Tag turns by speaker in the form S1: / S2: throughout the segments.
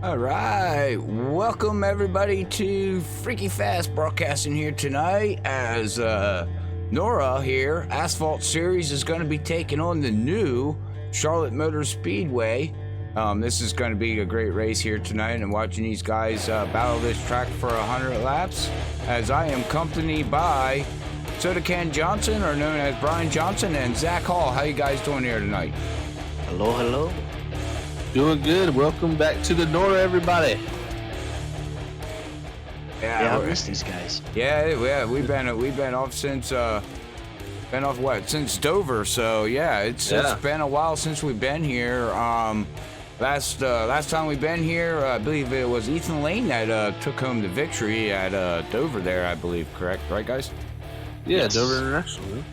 S1: All right, welcome everybody to Freaky Fast Broadcasting here tonight. As Nora here, Asphalt Series is going to be taking on the new Charlotte Motor Speedway. This is going to be a great race here tonight, and watching these guys battle this track for 100 laps. As I am accompanied by Soda Can Johnson, or known as Brian Johnson, and Zach Hall. How you guys doing here tonight?
S2: Hello.
S3: Doing good. Welcome back to the Nora, everybody.
S2: Yeah, I miss these guys.
S1: Yeah, we've been off since since Dover. So it's been a while since we've been here. Last time we've been here, I believe it was Ethan Lane that took home the victory at Dover there, I believe. Correct, right, guys?
S3: Yeah,
S2: Yes.
S3: Dover International.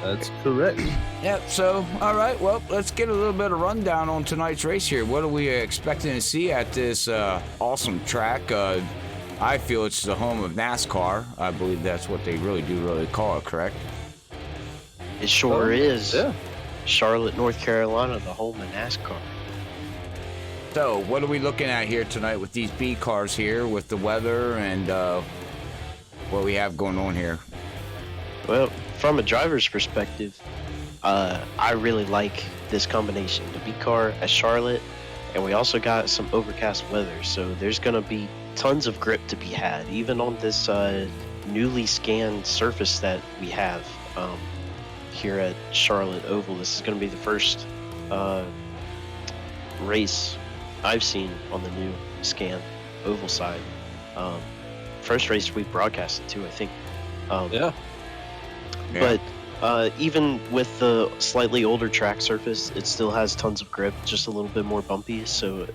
S3: That's correct.
S1: Yep, so, all right, well, let's get a little bit of rundown on tonight's race here. What are we expecting to see at this awesome track? I feel it's the home of NASCAR. I believe that's what they really call it, correct?
S2: It sure is.
S3: Yeah.
S2: Charlotte, North Carolina, the home of NASCAR.
S1: So, what are we looking at here tonight with these B cars here, with the weather and what we have going on here?
S2: Well, from a driver's perspective, I really like this combination. The B car at Charlotte, and we also got some overcast weather, so there's going to be tons of grip to be had, even on this newly scanned surface that we have here at Charlotte Oval. This is going to be the first race I've seen on the new scan oval side. First race we broadcasted too, I think.
S3: Yeah.
S2: But even with the slightly older track surface, it still has tons of grip, just a little bit more bumpy. So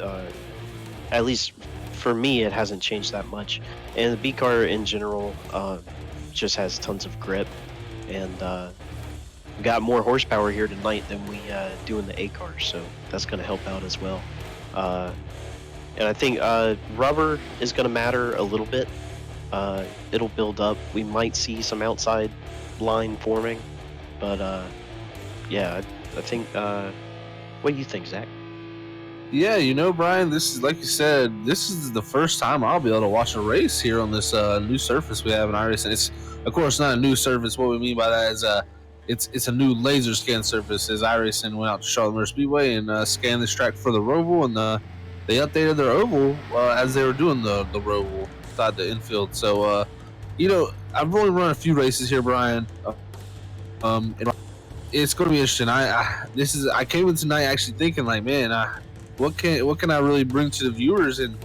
S2: at least for me, it hasn't changed that much. And the B car in general just has tons of grip, and we got more horsepower here tonight than we do in the A car, so that's going to help out as well. And I think rubber is going to matter a little bit. It'll build up. We might see some outside line forming, but I think what do you think, Zach?
S3: Yeah, Brian, this is, like you said, this is the first time I'll be able to watch a race here on this new surface we have in iRacing. It's, of course, not a new surface. What we mean by that is it's a new laser scan surface, as iRacing went out to Charlotte Motor Speedway and scanned this track for the Roval, and they updated their oval as they were doing the Roval side the infield. So I've only run a few races here, Brian. And it's going to be interesting. I came in tonight actually thinking, like, man, what can I really bring to the viewers? And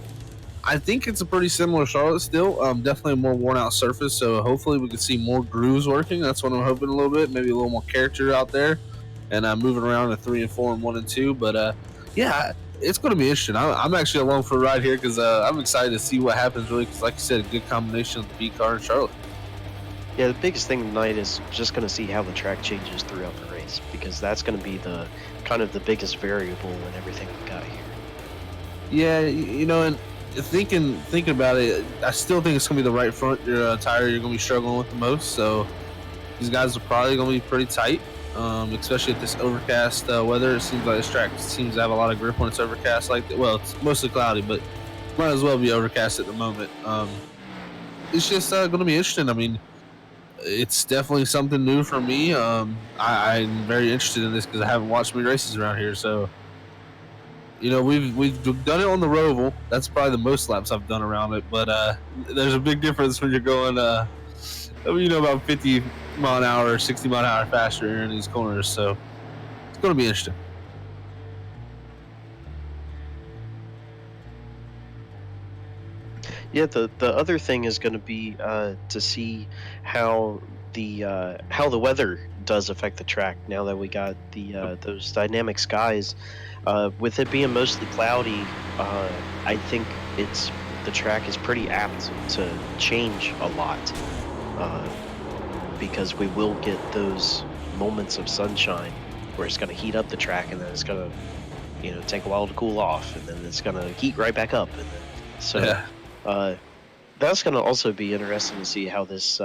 S3: I think it's a pretty similar Charlotte still. Definitely a more worn out surface. So hopefully we can see more grooves working. That's what I'm hoping a little bit. Maybe a little more character out there, and moving around in 3 and 4 and 1 and 2. But it's going to be interesting. I'm actually along for a ride here because I'm excited to see what happens, really, because like you said, a good combination of the B car and Charlotte.
S2: Yeah, the biggest thing tonight is just going to see how the track changes throughout the race, because that's going to be the kind of the biggest variable in everything we got here.
S3: Yeah, and thinking about it, I still think it's going to be the right front tire you're going to be struggling with the most. So these guys are probably going to be pretty tight. Especially at this overcast weather. It seems like this track seems to have a lot of grip when it's overcast. It's mostly cloudy, but might as well be overcast at the moment. It's just going to be interesting. I mean, it's definitely something new for me. I'm very interested in this because I haven't watched many races around here. So, we've done it on the Roval. That's probably the most laps I've done around it. But there's a big difference when you're going, about 50 mile an hour, 60 mile an hour faster in these corners. So it's going to be interesting.
S2: Yeah, the other thing is going to be to see how the weather does affect the track now that we got the those dynamic skies. With it being mostly cloudy, I think the track is pretty apt to change a lot, because we will get those moments of sunshine where it's going to heat up the track, and then it's going to take a while to cool off, and then it's going to heat right back up, and then that's going to also be interesting to see how this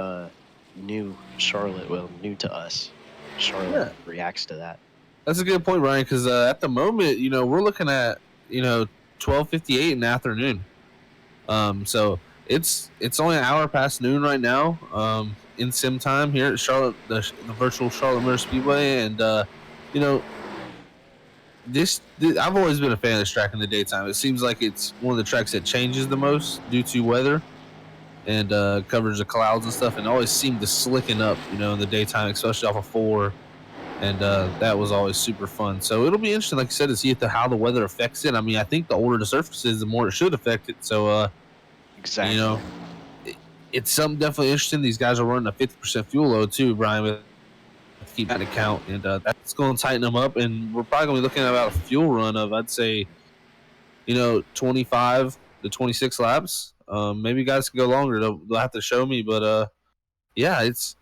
S2: new Charlotte, new to us, Charlotte reacts to that.
S3: That's a good point, Ryan, because at the moment, we're looking at, 12:58 in the afternoon. So it's only an hour past noon right now. In sim time here at Charlotte, the virtual Charlotte Motor Speedway, and you know this I've always been a fan of this track in the daytime. It seems like it's one of the tracks that changes the most due to weather and coverage of clouds and stuff, and always seemed to slicken up, in the daytime, especially off of four. And that was always super fun. So it'll be interesting, like I said, to see how the weather affects it. I mean, I think the older the surface is, the more it should affect it. So, you
S2: Exactly.
S3: know, it, it's something definitely interesting. These guys are running a 50% fuel load too, Brian. We have to keep that in account, and that's going to tighten them up. And we're probably going to be looking at about a fuel run of, I'd say, 25 to 26 laps. Maybe guys can go longer. They'll have to show me, but yeah, this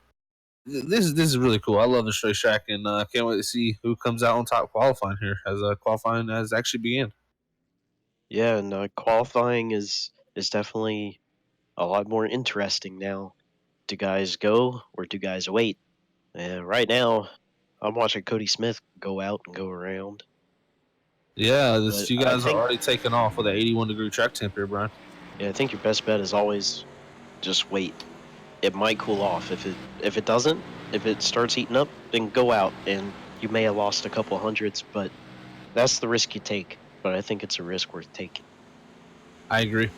S3: is really cool. I love the straight track, and I can't wait to see who comes out on top qualifying here as qualifying has actually began.
S2: Yeah, and qualifying is definitely a lot more interesting now. Do guys go or do guys wait? Right now, I'm watching Cody Smith go out and go around.
S3: Yeah,
S2: But
S3: you
S2: I
S3: guys are
S2: think,
S3: already taking off with an 81-degree track temp here, Brian.
S2: yeah, I think your best bet is always just wait. It might cool off. If it doesn't, if it starts heating up, then go out, and you may have lost a couple hundreds, but that's the risk you take. But I think it's a risk worth taking.
S3: I agree.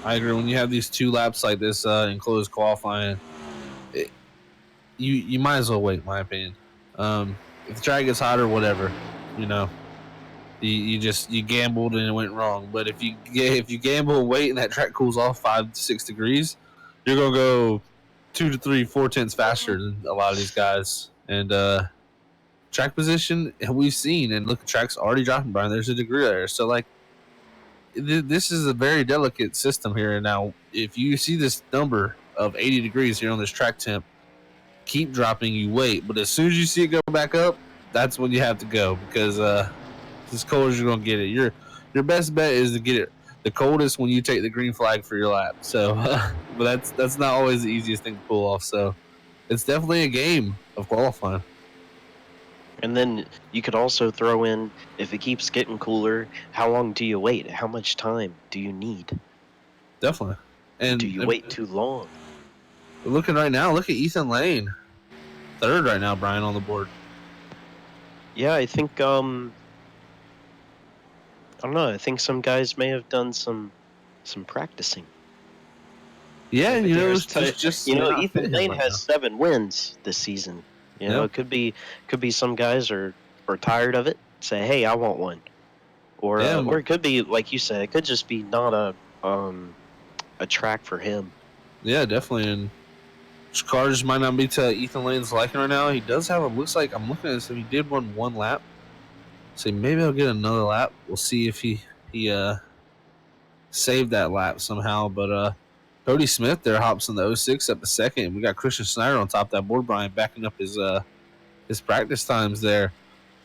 S3: I agree. When you have these two laps like this in closed qualifying, it, you might as well wait. In my opinion. If the track gets hotter, whatever, you know, you gambled and it went wrong. But if you gamble and wait and that track cools off 5 to 6 degrees, you're gonna go 2 to 3, 4 tenths faster than a lot of these guys. And track position we've seen, and look, the track's already dropping, Brian. There's a degree there, so like this is a very delicate system here. Now, if you see this number of 80 degrees here on this track temp, keep dropping, you wait. But as soon as you see it go back up, that's when you have to go because as cold as you're gonna get it. Your best bet is to get it the coldest when you take the green flag for your lap. So, but that's not always the easiest thing to pull off. So, it's definitely a game of qualifying.
S2: And then you could also throw in, if it keeps getting cooler, how long do you wait? How much time do you need?
S3: Definitely.
S2: Do
S3: And
S2: you wait too long?
S3: looking right now, look at Ethan Lane, third right now, Brian on the board.
S2: Yeah, I think I don't know. I think some guys may have done some practicing.
S3: Yeah, and
S2: There's
S3: it's just not
S2: Ethan
S3: fit him
S2: Lane
S3: right now.
S2: has 7 wins this season.
S3: Yep.
S2: It could be some guys are tired of it. Say, hey, I want one.
S3: Yeah.
S2: Or it could be like you said. It could just be not a track for him.
S3: Yeah, definitely. And cars might not be to Ethan Lane's liking right now. He does have a looks like I'm looking at this. If he did run one lap, so maybe I'll get another lap. We'll see if he saved that lap somehow. But Cody Smith there hops in the 06 up to second. We got Christian Snyder on top of that board, Brian, backing up his practice times there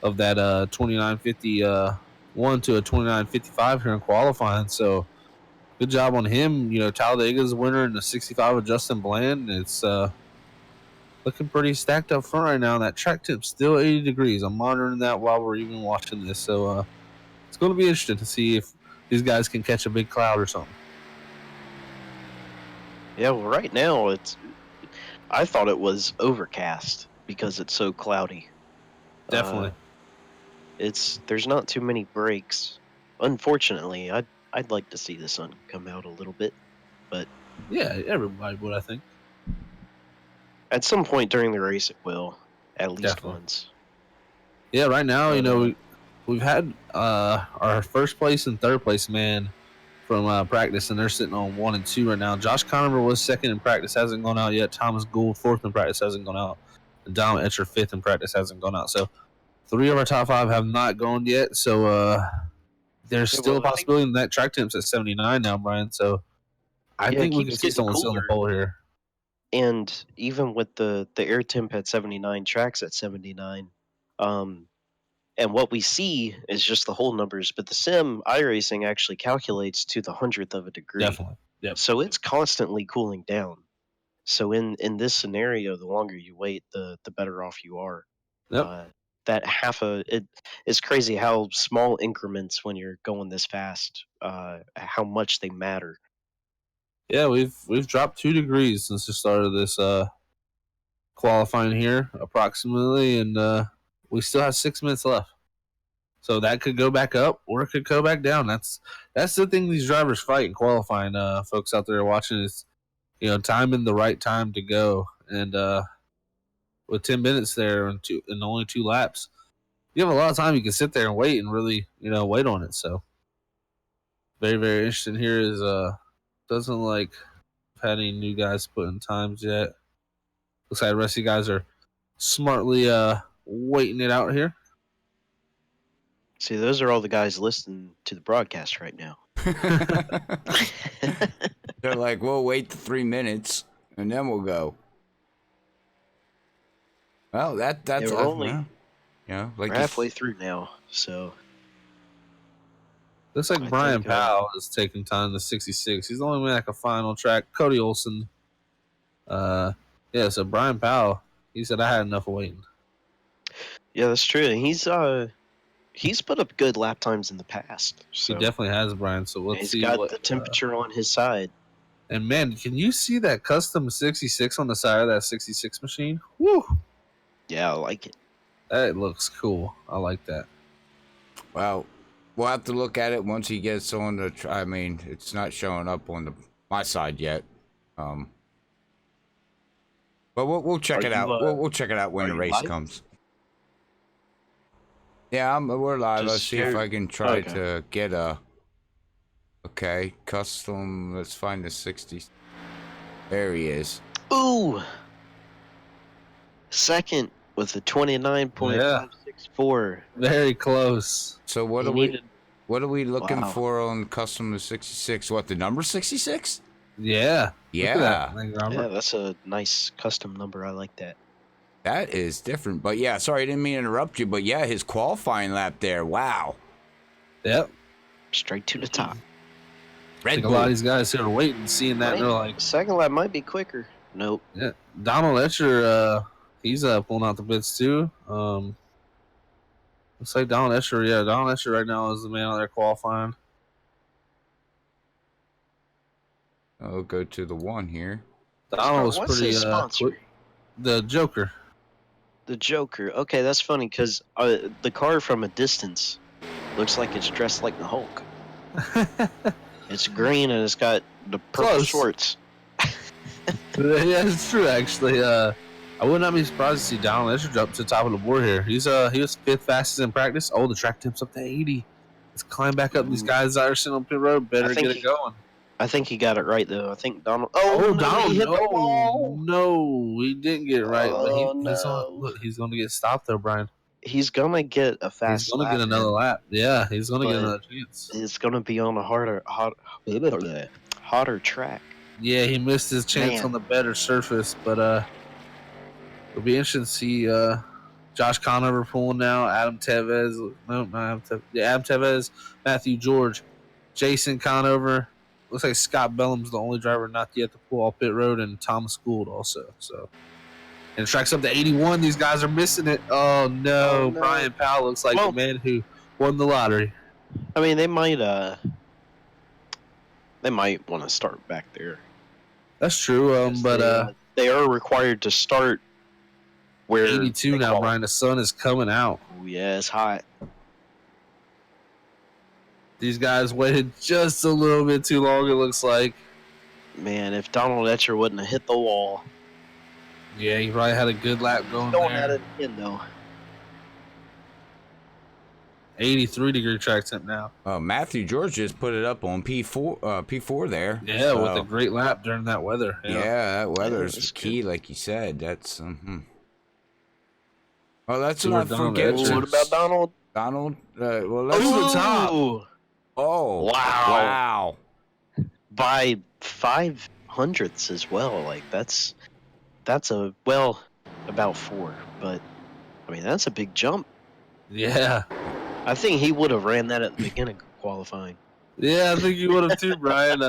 S3: of that 29:50 one to a 29:55 here in qualifying. So good job on him. Talladega's winner in the 65 of Justin Bland. It's looking pretty stacked up front right now. That track tip's still 80 degrees. I'm monitoring that while we're even watching this. So it's going to be interesting to see if these guys can catch a big cloud or something.
S2: Yeah, well, right now I thought it was overcast because it's so cloudy. Uh,
S3: Definitely.
S2: there's not too many breaks. Unfortunately, I'd like to see the sun come out a little bit, but
S3: Yeah, everybody would, I think.
S2: at some point during the race it will, at least
S3: Definitely.
S2: once.
S3: Yeah, right now,
S2: But
S3: we've had our first place and third place man from practice, and they're sitting on 1 and 2 right now. Josh Conover was second in practice, hasn't gone out yet. Thomas Gould, fourth in practice, hasn't gone out. And Dom Etcher, fifth in practice, hasn't gone out. So 3 of our top 5 have not gone yet. So there's
S2: yeah,
S3: still
S2: well,
S3: a
S2: I think
S3: possibility that track temp's at 79 now, Brian. So I
S2: yeah, it
S3: think we can
S2: keeps
S3: see
S2: getting
S3: someone still on the
S2: cooler,
S3: pole here.
S2: and even with the air temp at 79, tracks at 79, um, and what we see is just the whole numbers, but the sim iRacing actually calculates to the hundredth of a degree,
S3: Definitely. Yep.
S2: so it's constantly cooling down. So in this scenario, the longer you wait, the better off you are.
S3: Yep.
S2: Uh, that it's crazy how small increments when you're going this fast, how much they matter.
S3: Yeah, we've dropped 2 degrees since the start of this qualifying here, approximately, and we still have 6 minutes left. So that could go back up or it could go back down. That's the thing these drivers fight in qualifying. Folks out there watching is, timing the right time to go, and with 10 minutes there and only 2 laps, you have a lot of time. You can sit there and wait and really wait on it. So very very interesting here is doesn't like had any new guys put in times yet. Looks like the rest of you guys are smartly waiting it out here.
S2: See, those are all the guys listening to the broadcast right now.
S1: They're like, we'll wait the 3 minutes and then we'll go. Well, that's
S2: we're only
S1: like
S2: we're halfway through now, so
S3: looks like Brian Powell is taking time to 66. He's the only man that can find on track. Cody Olsen. So Brian Powell, he said I had enough of waiting.
S2: Yeah, that's true. He's put up good lap times in the past. So
S3: he definitely has, Brian. So let's see.
S2: He's got the temperature on his side.
S3: And man, can you see that custom 66 on the side of that 66 machine? Woo!
S2: Yeah, I like it.
S3: That looks cool. I like that.
S1: Well, we'll have to look at it once he gets on the. I mean, it's not showing up on my side yet. But we'll check it out. We'll check it out when the race comes. Yeah, we're live. Let's see if I can try to get a. Okay, custom. Let's find the 60. There he is.
S2: Ooh. Second with a 29.564.
S3: Very close.
S1: So what are we looking for on custom 66? What, the number 66?
S3: Yeah.
S1: Yeah.
S2: Yeah, that's a nice custom number. I like that.
S1: That is different. But yeah, sorry, I didn't mean to interrupt you. But yeah, his qualifying lap there. Wow.
S3: Yep.
S2: Straight to the top.
S3: I think a lot of these guys here are waiting, seeing that, and they're like,
S2: second lap might be quicker. Nope.
S3: Yeah. Donald Etcher, he's pulling out the bits too. Looks like Donald Etcher. Yeah, Donald Etcher right now is the man out there qualifying.
S1: I'll go to the one here.
S3: Donald was pretty quick. The Joker.
S2: The Joker. Okay, that's funny because the car from a distance looks like it's dressed like the Hulk. It's green and it's got the purple shorts.
S3: Yeah, it's true actually. I would not be surprised to see Donald Etcher jump to the top of the board here. He was 5th fastest in practice. Oh, the track temps up to 80. Let's climb back up. These guys that are sitting on pit road better get it going.
S2: I think he got it right though. I think Donald.
S3: Donald!
S2: He hit the wall.
S3: No, he didn't get it right.
S2: Oh,
S3: but he's going to get stopped though, Brian.
S2: He's gonna get a fast.
S3: He's gonna get another lap. Yeah, he's gonna get another chance.
S2: It's gonna be on a hotter track.
S3: Yeah, he missed his chance on the better surface, but it'll be interesting to see Josh Conover pulling now. Adam Tevez, Adam Tevez, Matthew George, Jason Conover. Looks like Scott Bellum's the only driver not yet to pull off pit road, and Thomas Gould also. So. And it tracks up to 81. These guys are missing it. Oh no. Brian Powell looks like the man who won the lottery.
S2: I mean, they might want to start back there.
S3: That's true. But
S2: they are required to start where
S3: 82 now, Brian. The sun is coming out.
S2: Oh yeah, it's hot.
S3: These guys waited just a little bit too long, it looks like.
S2: Man, if Donald Etcher wouldn't have hit the wall.
S3: Yeah, he probably had a good lap going
S2: at it again, though.
S3: 83-degree track temp now.
S1: Matthew George just put it up on P4 there.
S3: Yeah, with a great lap during that weather.
S1: Yeah, that weather is key, like you said. That's Oh, that's what I forget.
S2: What about Donald?
S1: Donald? Well, that's the top. Oh, wow.
S2: By 0.05 as well. Like, that's about 4, but I mean that's a big jump.
S3: Yeah,
S2: I think he would have ran that at the beginning of qualifying.
S3: Yeah, I think you would have too, Brian.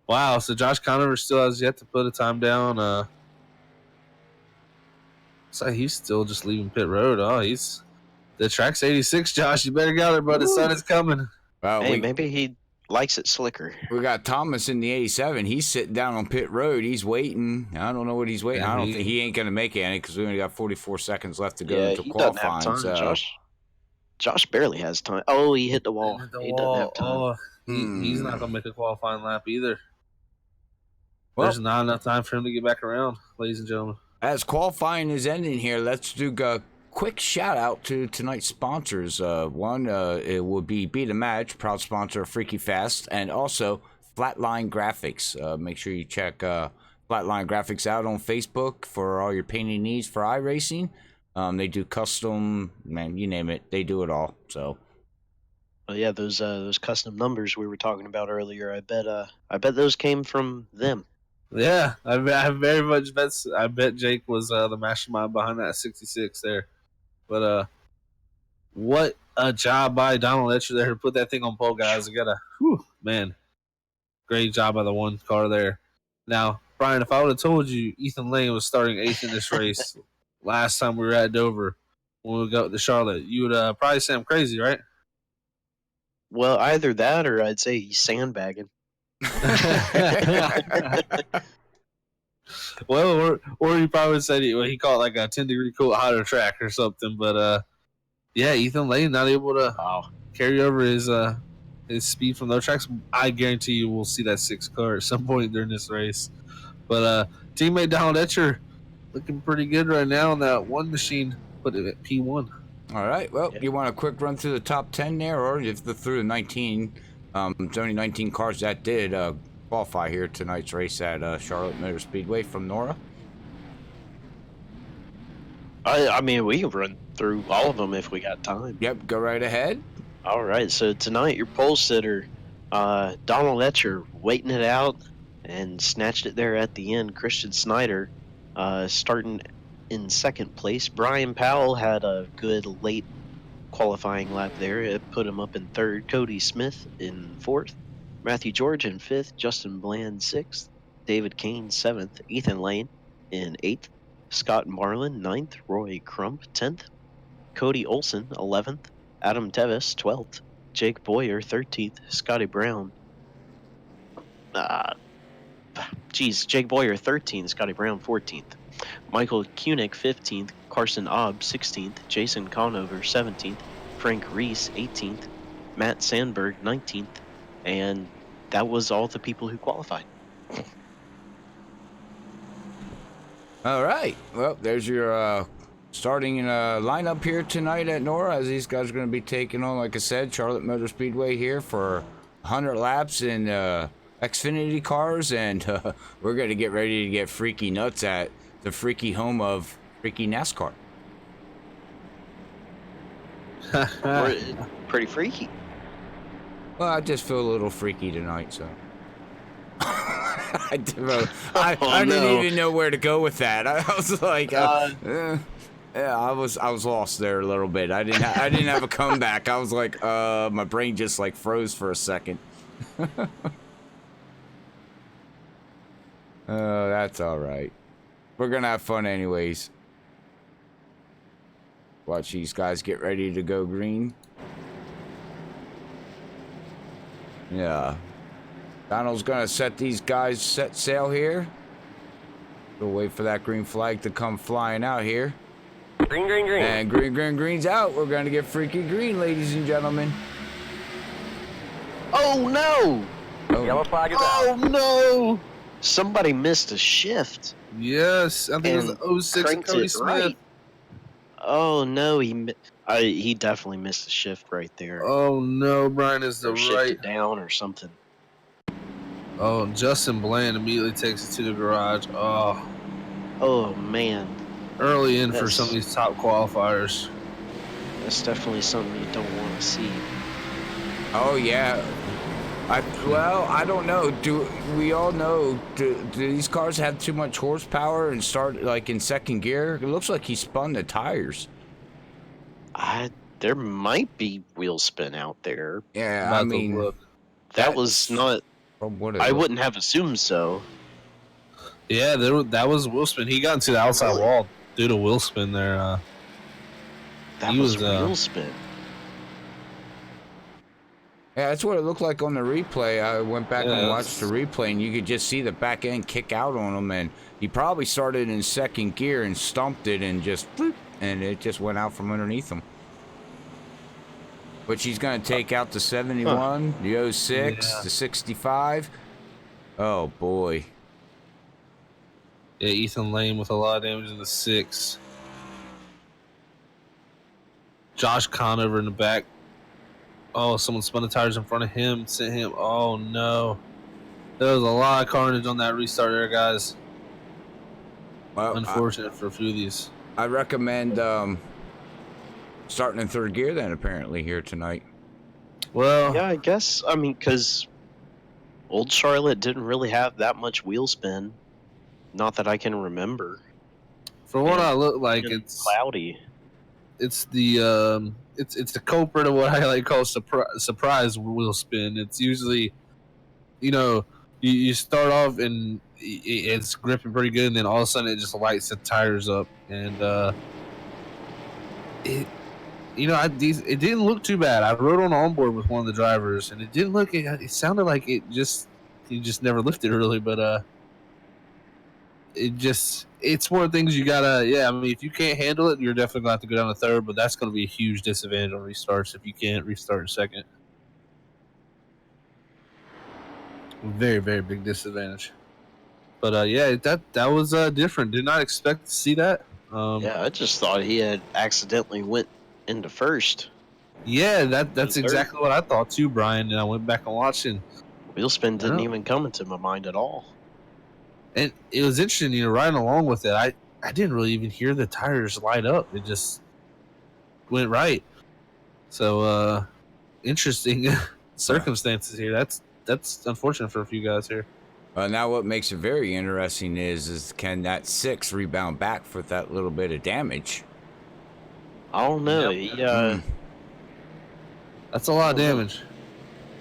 S3: Wow, so Josh Conover still has yet to put a time down. So he's still just leaving pit road. Oh, he's the track's 86. Josh, you better get there, bud. The sun is coming.
S1: Well,
S2: Hey, maybe he likes it slicker.
S1: we got Thomas in the 87. He's sitting down on pit road. He's waiting. I don't know what he's waiting. I don't think he ain't gonna make it because we only got 44 seconds left to go into
S2: he doesn't
S1: qualifying.
S2: have time.
S1: So.
S2: Josh barely has time. Oh, he hit the wall.
S3: He
S2: doesn't have time.
S3: Oh, he's not gonna make a qualifying lap either.
S1: Well,
S3: there's not enough time for him to get back around, ladies and gentlemen.
S1: As qualifying is ending here, let's do a quick shout out to tonight's sponsors. One, it will be Beat a Match, proud sponsor of Freaky Fast, and also Flatline Graphics. Make sure you check Flatline Graphics out on Facebook for all your painting needs for iRacing. They do custom, man, you name it, they do it all. So.
S2: Oh yeah, those custom numbers we were talking about earlier. I bet those came from them.
S3: Yeah, I very much bet. I bet Jake was the mastermind behind that 66 there. But what a job by Donald Etcher there to put that thing on pole, guys. Man, great job by the one car there. Now, Brian, if I would have told you Ethan Lane was starting 8th in this race last time we were at Dover when we got to Charlotte, you would probably say I'm crazy, right?
S2: Well, either that or I'd say he's sandbagging.
S3: Well, or he probably said he caught like a 10-degree cool hotter track or something. But yeah, Ethan Lane not able to carry over his speed from those tracks. I guarantee you we'll see that 6 car at some point during this race. But teammate Donald Etcher looking pretty good right now on that one machine. Put it at P1.
S1: All right. Well, you want a quick run through the top 10 there, or if through the 19? There's only 19 cars that did qualify here tonight's race at Charlotte Motor Speedway from Nora.
S2: I mean, we can run through all of them if we got time.
S1: Yep, go right ahead.
S2: All right, so tonight your pole sitter, Donald Etcher, waiting it out and snatched it there at the end. Christian Snyder starting in 2nd place. Brian Powell had a good late qualifying lap there. It put him up in 3rd. Cody Smith in 4th. Matthew George in 5th. Justin Bland 6th. David Kane 7th. Ethan Lane in 8th. Scott Marlin 9th. Roy Crump 10th. Cody Olson 11th. Adam Tevis 12th. Jake Boyer 13th. Scotty Brown. Jake Boyer 13th. Scotty Brown 14th. Michael Koenig 15th. Carson Obb 16th. Jason Conover 17th. Frank Reese 18th. Matt Sandberg 19th. And that was all the people who qualified.
S1: All right. Well, there's your starting lineup here tonight at Nora, as these guys are going to be taking on, like I said, Charlotte Motor Speedway here for 100 laps in Xfinity cars, and we're going to get ready to get freaky nuts at the freaky home of freaky NASCAR.
S2: Pretty freaky.
S1: Well, I just feel a little freaky tonight, so. I didn't even know where to go with that. I was like, yeah, I was lost there a little bit. I didn't have a comeback. I was like, my brain just like froze for a second. That's all right. We're gonna have fun anyways. Watch these guys get ready to go green. Yeah. Donald's gonna set these guys set sail here. We'll wait for that green flag to come flying out here.
S4: Green, green, green.
S1: And green's out. We're gonna get freaky green, ladies and gentlemen.
S2: Oh no!
S4: Yellow flag is out.
S2: Oh no! Somebody missed a shift.
S3: Yes, I think it was 06
S2: cranked
S3: Cody
S2: it
S3: Smith.
S2: right. Oh no, he definitely missed a shift right there.
S3: Oh no, Brian is the
S2: Or shifted
S3: right.
S2: down or something.
S3: Oh, Justin Bland immediately takes it to the garage. Oh,
S2: Oh man,
S3: early in for
S2: That's-
S3: some of these top qualifiers.
S2: that's definitely something you don't want to see.
S1: Oh yeah. I don't know. Do we all know? Do these cars have too much horsepower and start like in second gear? It looks like he spun the tires.
S2: There might be wheel spin out there.
S1: Yeah,
S3: About
S1: I
S3: to
S1: mean,
S3: look.
S2: That was not.
S1: from what it
S2: I
S1: looked-
S2: wouldn't have assumed so.
S3: Yeah, that was Wilspin. He got into the outside wall. Due to wheel spin there.
S2: That
S3: He
S2: was
S3: was,
S2: wheel spin.
S1: Yeah, that's what it looked like on the replay. I went back and watched the replay, and you could just see the back end kick out on him, and he probably started in second gear and stumped it and just, floop, and it just went out from underneath him. Which he's going to take out the 71, the 06, the 65. Oh, boy.
S3: Yeah, Ethan Lane with a lot of damage in the 6. Josh Conover in the back. Oh, someone spun the tires in front of him, sent him. Oh, no. There was a lot of carnage on that restart there, guys.
S1: Well,
S3: unfortunate for a few of these.
S1: I recommend starting in third gear then, apparently, here tonight.
S3: Well,
S2: yeah, I guess. I mean, because Old Charlotte didn't really have that much wheel spin. Not that I can remember.
S3: For what I look like, it's
S2: cloudy.
S3: It's the it's the culprit of what I like call surprise wheel spin. It's usually, you start off and it's gripping pretty good, and then all of a sudden it just lights the tires up, and it didn't look too bad. I rode on onboard with one of the drivers, and it didn't look. It sounded like he just never lifted really, but it's one of the things you gotta. Yeah, I mean, if you can't handle it, you're definitely gonna have to go down to third, but that's gonna be a huge disadvantage on restarts if you can't restart in second. Very, very big disadvantage. But yeah, that was different. Did not expect to see that.
S2: Yeah, I just thought he had accidentally went into first.
S3: Yeah, that's exactly what I thought too, Brian. And I went back and watched, and
S2: wheel spin didn't even come into my mind at all.
S3: And it was interesting, riding along with it. I didn't really even hear the tires light up. It just went right. So interesting circumstances here. That's unfortunate for a few guys here.
S1: Now what makes it very interesting is can that 6 rebound back for that little bit of damage?
S2: I don't know.
S3: Yep. That's a lot of damage.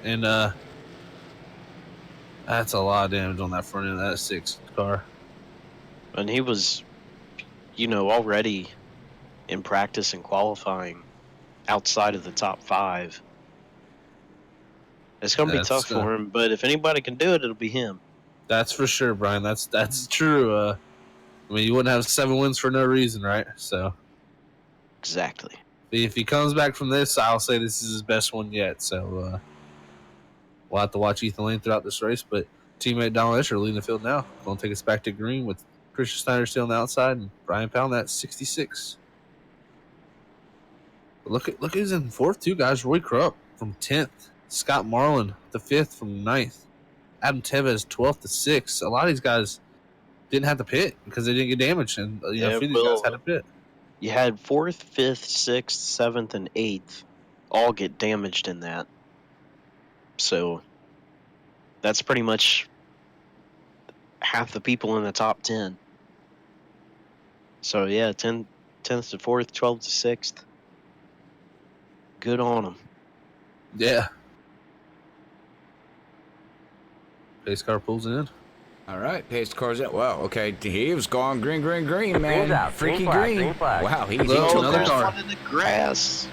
S3: And that's a lot of damage on that front end of that 6 car.
S2: And he was, already in practice and qualifying outside of the top 5. It's going to be tough for him, but if anybody can do it, it'll be him.
S3: That's for sure, Brian. That's true. I mean, you wouldn't have 7 wins for no reason, right? So
S2: exactly.
S3: If he comes back from this, I'll say this is his best one yet. So we'll have to watch Ethan Lane throughout this race. But teammate Donald Escher leading the field now. Going to take us back to green with Christian Snyder still on the outside and Brian Pound at 66. But look who's in 4th too, guys. Roy Krupp from 10th. Scott Marlin, the 5th from 9th. Adam Tevez, 12th to 6th. A lot of these guys didn't have to pit because they didn't get damaged, and a few of these guys had to pit.
S2: You had 4th, 5th, 6th, 7th, and 8th all get damaged in that. So that's pretty much half the people in the top 10. So yeah, 10th to 4th, 12th to 6th. Good on them.
S3: Yeah. Pace car pulls in.
S1: All right, pace car's in. Well, okay, he was gone green, man.
S4: Out.
S1: Freaky
S4: green flag.
S1: Wow, he
S3: took
S1: another
S3: car
S2: in the grass.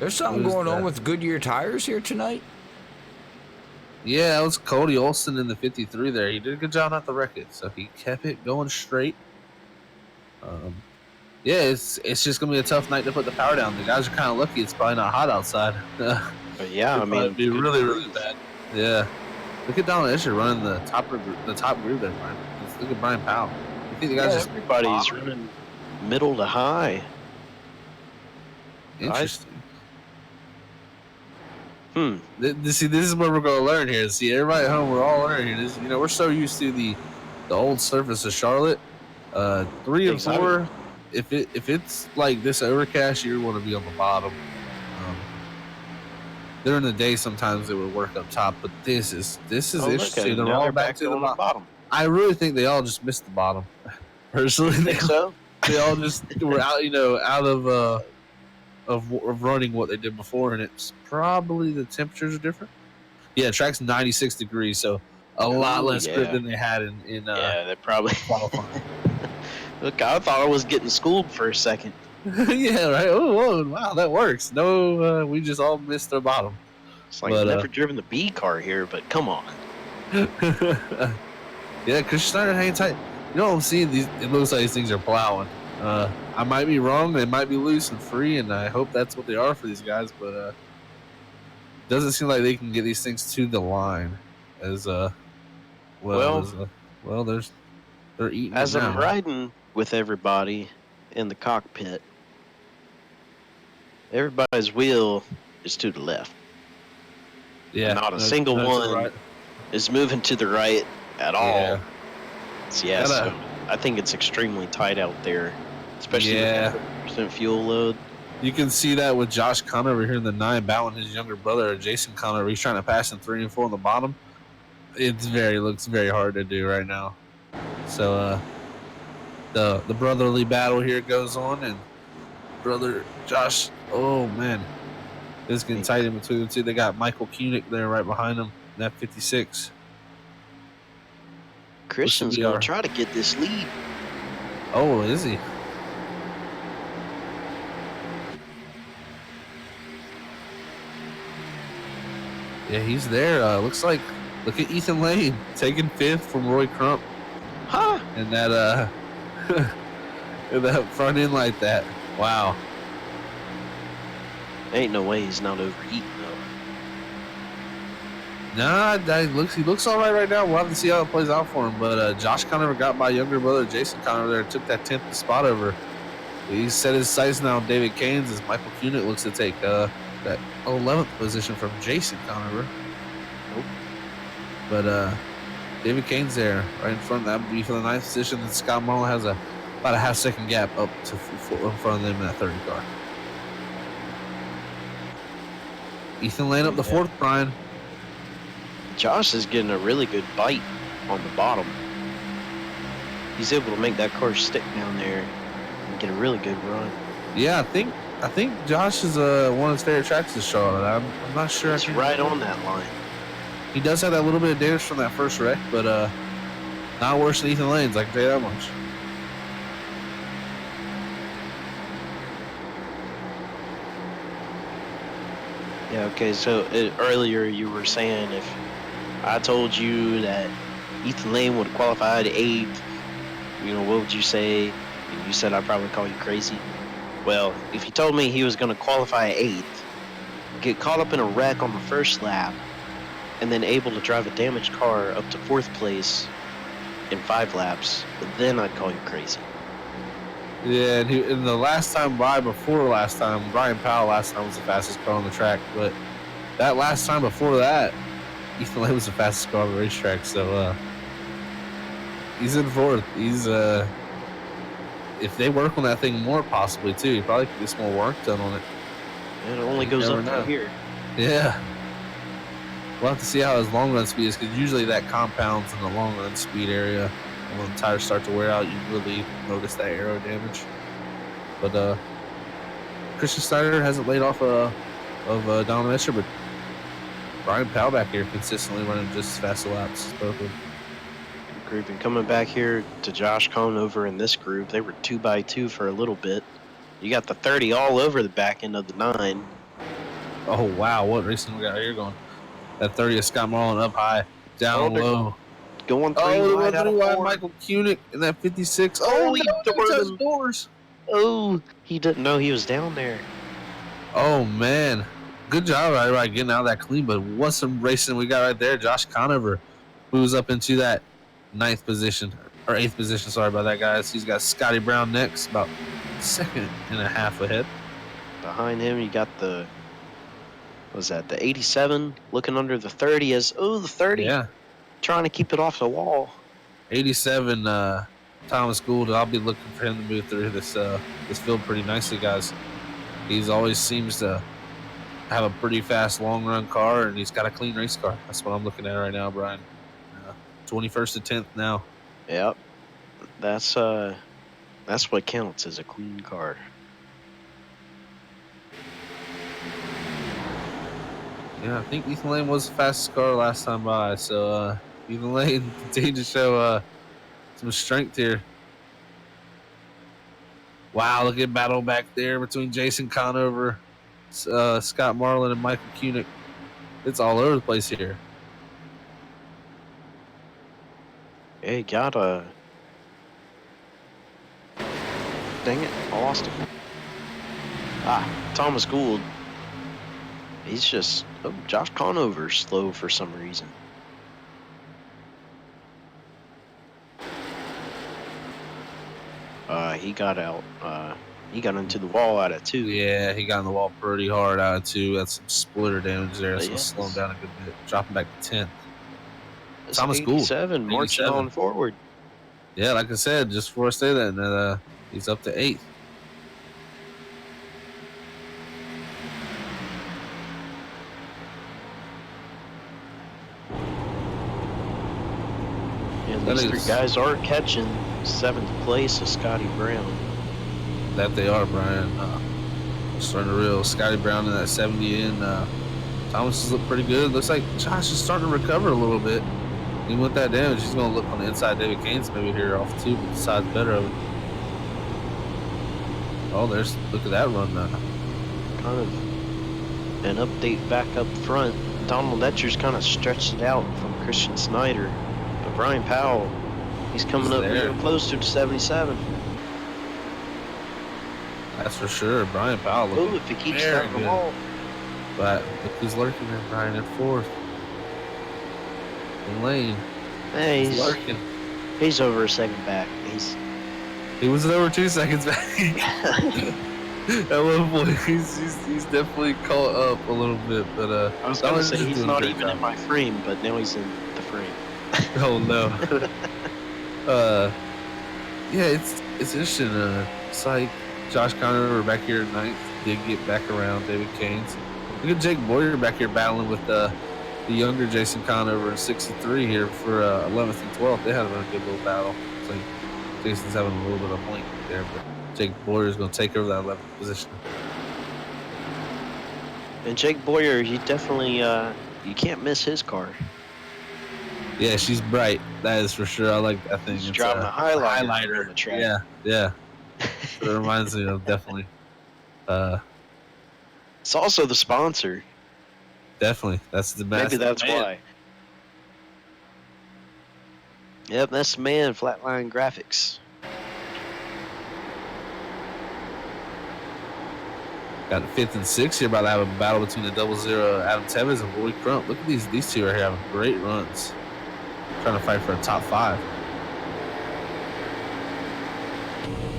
S1: There's something going on with Goodyear tires here tonight.
S3: Yeah, that was Cody Olson in the 53 there. He did a good job not to wreck it, so he kept it going straight. Yeah, it's just going to be a tough night to put the power down. The guys are kind of lucky it's probably not hot outside.
S2: But yeah, I mean,
S3: it'd be really, really bad. Yeah. Look at Donald Escher running the top group there, Brian. Look at Brian Powell. I think the guys
S2: everybody's running middle to high.
S3: Interesting. This is what we're going to learn here. See, everybody at home, we're all learning here. This, we're so used to the old surface of Charlotte. 3 and 4. If it's like this overcast, you want to be on the bottom. During the day, sometimes it would work up top, but this is interesting. They're all back to the bottom. I really think they all just missed the bottom. Personally,
S2: think so.
S3: They all just were out, out of running what they did before, and it's probably the temperatures are different. Yeah, track's 96 degrees, so a lot less grip than they had in
S2: they probably
S3: qualifying.
S2: Look, I thought I was getting schooled for a second.
S3: Yeah, right. Oh, whoa, wow, that works. No, we just all missed the bottom.
S2: It's like
S3: But,
S2: I've never driven the B car here, but come on.
S3: yeah, Christian Snyder hanging tight. You know what I'm seeing? It looks like these things are plowing. I might be wrong. They might be loose and free, and I hope that's what they are for these guys. But doesn't seem like they can get these things to the line as well. They're eating
S2: As
S3: it
S2: I'm
S3: now.
S2: riding with everybody in the cockpit, everybody's wheel is to the left.
S3: Yeah,
S2: Not a single
S3: that's
S2: one
S3: right.
S2: is moving to the right at all.
S3: Yeah.
S2: So I think it's extremely tight out there, especially with 50% fuel load.
S3: You can see that with Josh Conover here in the 9 battling his younger brother, Jason Conover. He's trying to pass in 3 and 4 on the bottom. Looks very hard to do right now. So the brotherly battle here goes on, and brother Josh, oh man, it's getting tight in between the two. They got Michael Koenig there right behind him, that 56.
S2: Christian's gonna try to get this lead.
S3: Oh, is he? Yeah, he's there. Look at Ethan Lane taking 5th from Roy Crump.
S2: Huh?
S3: And that and that front end like that. Wow.
S2: Ain't no way he's not overheating though.
S3: Nah, he looks all right now. We'll have to see how it plays out for him. But Josh Conover got by younger brother Jason Conover there, took that 10th spot over. He set his sights now on David Canes as Michael Koenig looks to take that 11th position from Jason Conover.
S2: Nope.
S3: But David Canes there, right in front. That would be for the 9th position. And Scott Marlin has about a half-second gap up to in front of them in that 30 car. Ethan Lane up the 4th, Brian.
S2: Josh is getting a really good bite on the bottom. He's able to make that car stick down there and get a really good run.
S3: Yeah, I think Josh is one of his favorite tracks is Charlotte. I'm not sure.
S2: It's right on that line.
S3: He does have that little bit of damage from that first wreck, but not worse than Ethan Lane's. I can tell you that much.
S2: Yeah, okay, so earlier you were saying if I told you that Ethan Lane would qualify at 8th, what would you say? And you said I'd probably call you crazy. Well, if you told me he was going to qualify at 8th, get caught up in a wreck on the first lap, and then able to drive a damaged car up to 4th place in 5 laps, then I'd call you crazy.
S3: Yeah, and the last time Brian Powell last time was the fastest car on the track, but that last time before that, Ethan Lane was the fastest car on the racetrack. So he's in 4th. He's if they work on that thing more, possibly too, he probably could get some more work done on it.
S2: It only goes up from here.
S3: Yeah. We'll have to see how his long run speed is, because usually that compounds in the long run speed area. And when the tires start to wear out, you really notice that aero damage. But Christian Snyder hasn't laid off of Donald Escher, but Brian Powell back here consistently running just as fast laps. Both of them.
S2: Group, and coming back here to Josh Conover in this group, they were 2x2 for a little bit. You got the 30 all over the back end of the 9.
S3: Oh wow, what racing we got here going? That 30 is Scott Marlin up high, down low.
S2: Going 3 wide out of 4.
S3: Michael Koenig in that 56.
S2: Oh,
S3: he touched doors.
S2: Oh, he didn't know he was down there.
S3: Oh man, good job right getting out of that clean. But what some racing we got right there. Josh Conover moves up into that 9th position or 8th position. Sorry about that, guys. He's got Scotty Brown next, about 2.5 seconds ahead.
S2: Behind him, you got the 87 looking under the 30 the 30.
S3: Yeah.
S2: Trying to keep it off the wall.
S3: 87 Thomas Gould. I'll be looking for him to move through this field pretty nicely, guys. He's always seems to have a pretty fast long run car, and he's got a clean race car. That's what I'm looking at right now, Brian. 21st to 10th now.
S2: Yep. That's what counts as a clean car.
S3: Yeah, I think Ethan Lane was the fastest car last time by, so Ethan Lane continued to show some strength here. Wow, look at battle back there between Jason Conover, Scott Marlin, and Michael Koenig. It's all over the place here.
S2: Hey, got a. Dang it, I lost him. Thomas Gould. He's just. Oh, Josh Conover's slow for some reason. He got out. He got into the wall out of 2.
S3: Yeah, he got in the wall pretty hard out of 2. That's some splitter damage there. That's going to slow him down a good bit. Drop him back to 10th. Thomas Gould.
S2: 87, marching on forward.
S3: Yeah, like I said, just before I say that, he's up to 8th.
S2: And these 3 guys are catching 7th place of Scotty Brown.
S3: That they are, Brian. Starting to reel Scotty Brown in that 70 in. Thomas has looked pretty good. Looks like Josh is starting to recover a little bit. Even with that damage, he's going to look on the inside. David Cain's maybe here off 2, but the side's better of it. Oh, look at that run now.
S2: Kind of an update back up front. Donald Etcher's kind of stretched it out from Christian Snyder. But Brian Powell, he's coming up real close to the 77.
S3: That's for sure. Brian Powell looking
S2: if he keeps down the wall.
S3: But look who's lurking there, Brian, in 4th. In lane.
S2: Hey,
S3: he's lurking.
S2: He's over a second back.
S3: He was over 2 seconds back. At one point, he's definitely caught up a little bit. But
S2: I was going to say he's not even in my frame, but now he's in the frame.
S3: Oh no. Yeah, it's interesting. It's like Josh Conover back here at 9th did get back around David Cain's. Look at Jake Boyer back here battling with the younger Jason Conover in 63 here for 11th and 12th. They had a really good little battle. It's like Jason's having a little bit of blink there, but Jake Boyer is going to take over that 11th position.
S2: And Jake Boyer, he definitely, you can't miss his car.
S3: Yeah, she's bright. That is for sure. I think
S2: he's
S3: it's
S2: driving a highlighter on the track.
S3: Yeah. It reminds me of definitely.
S2: It's also the sponsor.
S3: Definitely. That's the best.
S2: Maybe that's why. Yep, that's the man, Flatline Graphics.
S3: Got 5th and 6th here, about to have a battle between the 00 Adam Tevez and Roy Crump. Look at these 2 are here having great runs. Trying to fight for a top 5.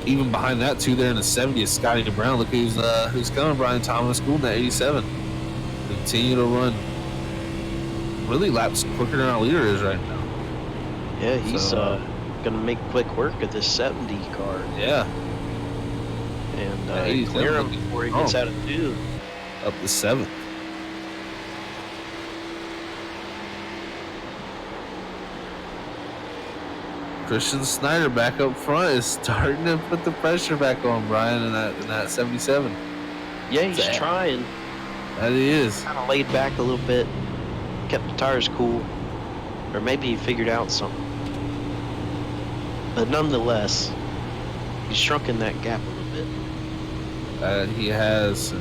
S3: Even behind that 2 there in the 70 is Scotty Brown. Look who's coming, Brian Thomas Gould in that 87. Continue to run. Really laps quicker than our leader is right now.
S2: Yeah, he's going to make quick work of this 70 car.
S3: Yeah.
S2: And clear him before he gets out of 2.
S3: Up to 7th. Christian Snyder back up front is starting to put the pressure back on Brian in that 77.
S2: Yeah, he's trying.
S3: That he is.
S2: Kind of laid back a little bit, kept the tires cool, or maybe he figured out something. But nonetheless, he's shrunken that gap a little bit.
S3: He has. The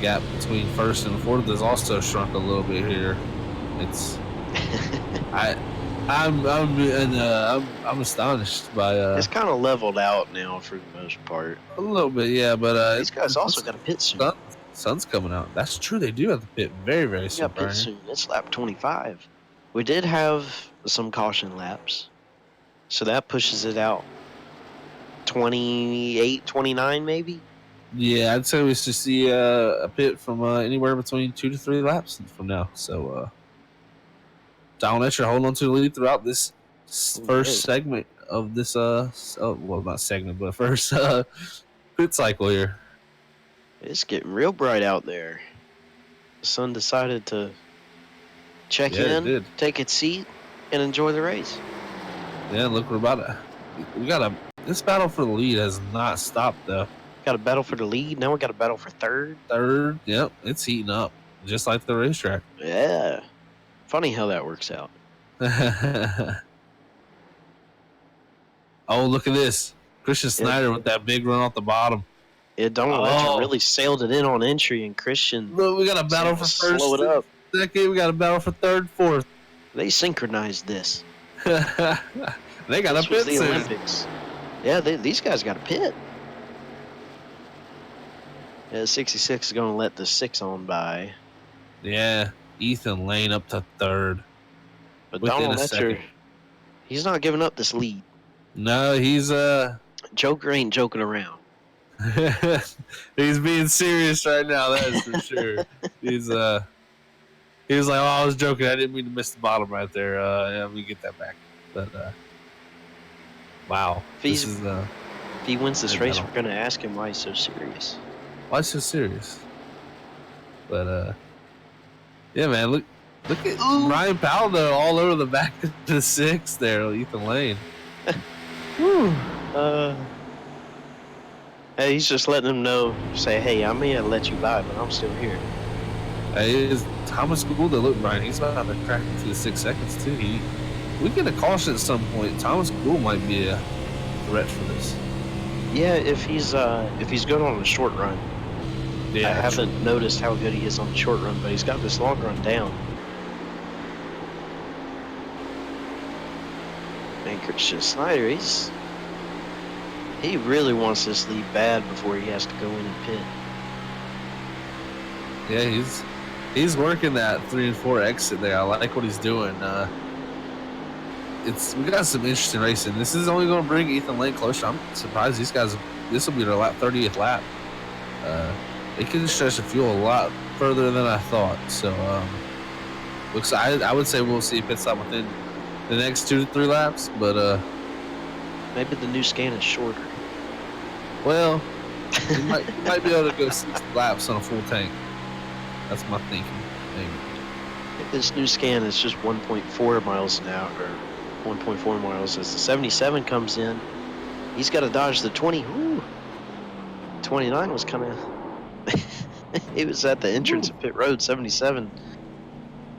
S3: gap between 1st and 4th has also shrunk a little bit here. It's I'm astonished by.
S2: It's kind of leveled out now for the most part.
S3: A little bit, yeah, but
S2: these guys also got a pit soon.
S3: Sun's coming out. That's true. They do have the pit very, very soon.
S2: Yeah, pit soon. It's lap 25. We did have some caution laps, so that pushes it out 28, 29 maybe.
S3: Yeah, I'd say we should see a pit from anywhere between 2 to 3 laps from now. So, Donald Etcher holding on to the lead throughout this first segment of this well, not segment, but first pit cycle here.
S2: It's getting real bright out there. The sun decided to check in, take its seat, and enjoy the race.
S3: Yeah, look, we're about to. We got this battle for the lead has not stopped though.
S2: Got a battle for the lead. Now we got a battle for third.
S3: Yep, it's heating up just like the racetrack.
S2: Yeah. Funny how that works out.
S3: Oh, look at this. Christian Snyder with that big run off the bottom.
S2: Yeah, Donald Etcher really sailed it in on entry, and Christian.
S3: Look, we got a battle for first.
S2: Slow it up.
S3: Second, we got a battle for third, fourth.
S2: They synchronized this.
S3: They got
S2: This
S3: a pit
S2: was the
S3: soon.
S2: Olympics. Yeah, these guys got a pit. Yeah, 66 is going to let the 6 on by.
S3: Yeah, Ethan Lane up to third.
S2: But
S3: Within
S2: Donald
S3: a
S2: Etcher,
S3: second.
S2: he's not giving up this lead.
S3: No, he's
S2: Joker ain't joking around.
S3: he's being serious right now. That is for sure. He was like, "Oh, I was joking. I didn't mean to miss the bottom right there. Yeah, we get that back." But wow,
S2: If he wins this race, we're gonna ask him why he's so serious.
S3: Why so serious? But yeah, man, look at Ryan Powell though, all over the back of the 6 there, Ethan Lane.
S2: Hey, he's just letting them know, say, hey, I may have let you by, but I'm still here.
S3: Hey, is Thomas Gould to look, Brian? He's about to crack into the 6 seconds too. We get a caution at some point. Thomas Gould might be a threat for this.
S2: Yeah, if he's good on the short run.
S3: Yeah,
S2: I haven't noticed how good he is on the short run, but he's got this long run down. Man, Christian Snyder, he really wants this lead bad before he has to go in and pit.
S3: Yeah, he's working that 3 and 4 exit there. I like what he's doing. We got some interesting racing. This is only going to bring Ethan Lane closer. I'm surprised these guys. This will be their 30th lap. They can stretch the fuel a lot further than I thought. So, looks. I would say we'll see a pit stop within the next 2 to 3 laps. But
S2: maybe the new scan is shorter.
S3: Well, you might be able to go 6 laps on a full tank. That's my thinking. Maybe.
S2: This new scan is just 1.4 miles an hour, or 1.4 miles. As the 77 comes in, he's got to dodge the 20. Ooh. 29 was kind of. He was at the entrance of pit road. 77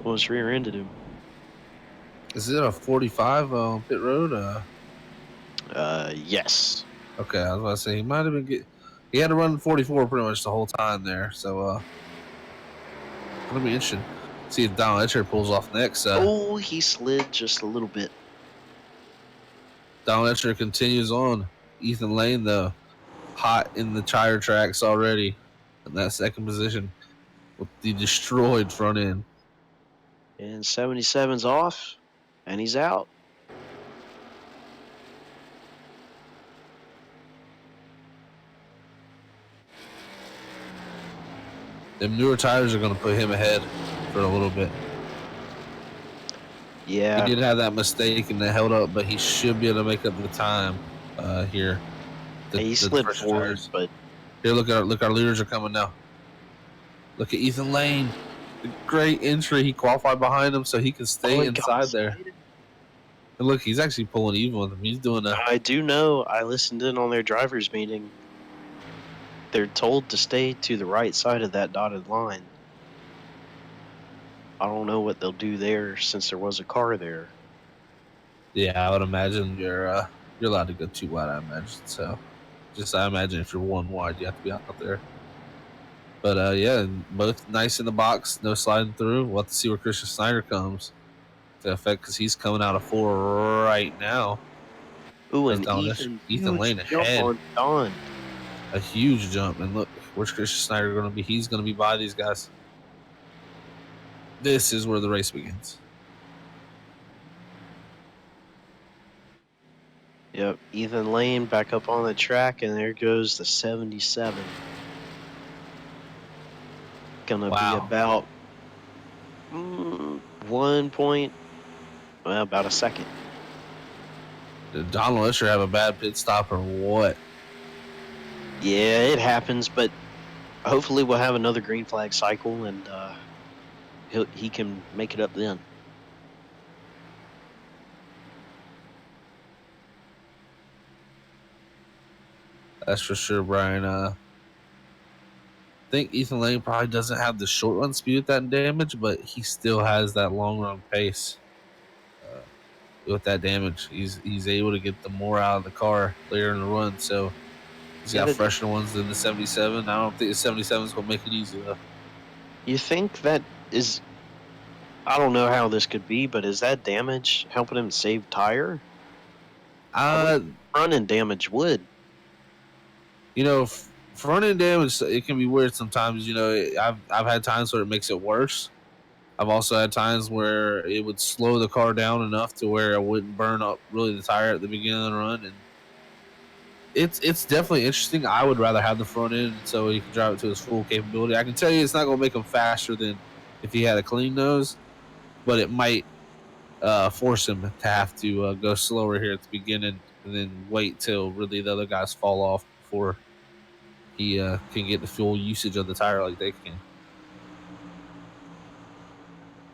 S2: almost rear-ended him.
S3: Is it a 45 on pit road?
S2: Yes.
S3: Okay, I was about to say he might have been he had to run 44 pretty much the whole time there, so it'll be interesting. See if Donald Etcher pulls off next.
S2: He slid just a little bit.
S3: Donald Etcher continues on. Ethan Lane though, hot in the tire tracks already in that second position with the destroyed front end.
S2: And 77's off, and he's out.
S3: Them newer tires are going to put him ahead for a little bit.
S2: Yeah.
S3: He did have that mistake and that held up, but he should be able to make up the time here.
S2: He slid forward, but
S3: here, look, our leaders are coming now. Look at Ethan Lane. Great entry. He qualified behind him so he can stay inside there. And look, he's actually pulling even with him. He's doing that.
S2: I do know. I listened in on their drivers' meeting. They're told to stay to the right side of that dotted line. I don't know what they'll do there since there was a car there.
S3: Yeah, I would imagine you're allowed to go 2 wide, I imagine. So I imagine if you're 1 wide, you have to be out there. But yeah, both nice in the box, no sliding through. We'll have to see where Christian Snyder comes to effect because he's coming out of 4 right now.
S2: Ooh, and
S3: Ethan Lane ahead. A huge jump. And look, where's Christian Snyder going to be? He's going to be by these guys. This is where the race begins.
S2: Yep, Ethan Lane back up on the track, and there goes the 77. Gonna be about about a second.
S3: Did Donald Etcher have a bad pit stop or what?
S2: Yeah, it happens, but hopefully we'll have another green flag cycle, and he can make it up then.
S3: That's for sure, Brian. I think Ethan Lane probably doesn't have the short run speed with that damage, but he still has that long run pace. with that damage. He's able to get the more out of the car later in the run. So he's
S2: Yeah,
S3: got fresher ones than the 77. I don't think the 77 is gonna make it easy though.
S2: you think that is? I don't know how this could be, but is that damage helping him save tire? I would
S3: Uh,
S2: run and damage wood.
S3: you know, front end damage it can be weird sometimes. You know, I've had times where it makes it worse. I've also had times where it would slow the car down enough to where it wouldn't burn up really the tire at the beginning of the run, and it's definitely interesting. I would rather have the front end so he can drive it to his full capability. I can tell you it's not going to make him faster than if he had a clean nose, but it might force him to have to go slower here at the beginning and then wait till really the other guys fall off before he can get the full usage of the tire like they can.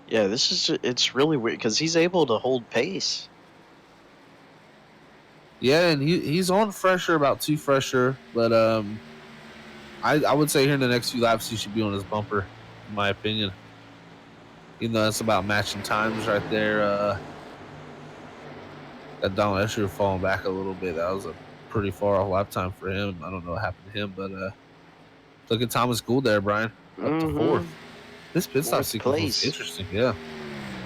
S2: Yeah, it's really weird because he's able to hold pace.
S3: Yeah, and he's on fresher, about 2 fresher, but I would say here in the next few laps he should be on his bumper, in my opinion. Even though that's about matching times right there. That Donald Escher falling back a little bit. That was a pretty far off lap time for him. I don't know what happened to him, but look at Thomas Gould there, Brian, up to fourth. This pit stop
S2: Fourth
S3: sequence was
S2: place.
S3: interesting. Yeah,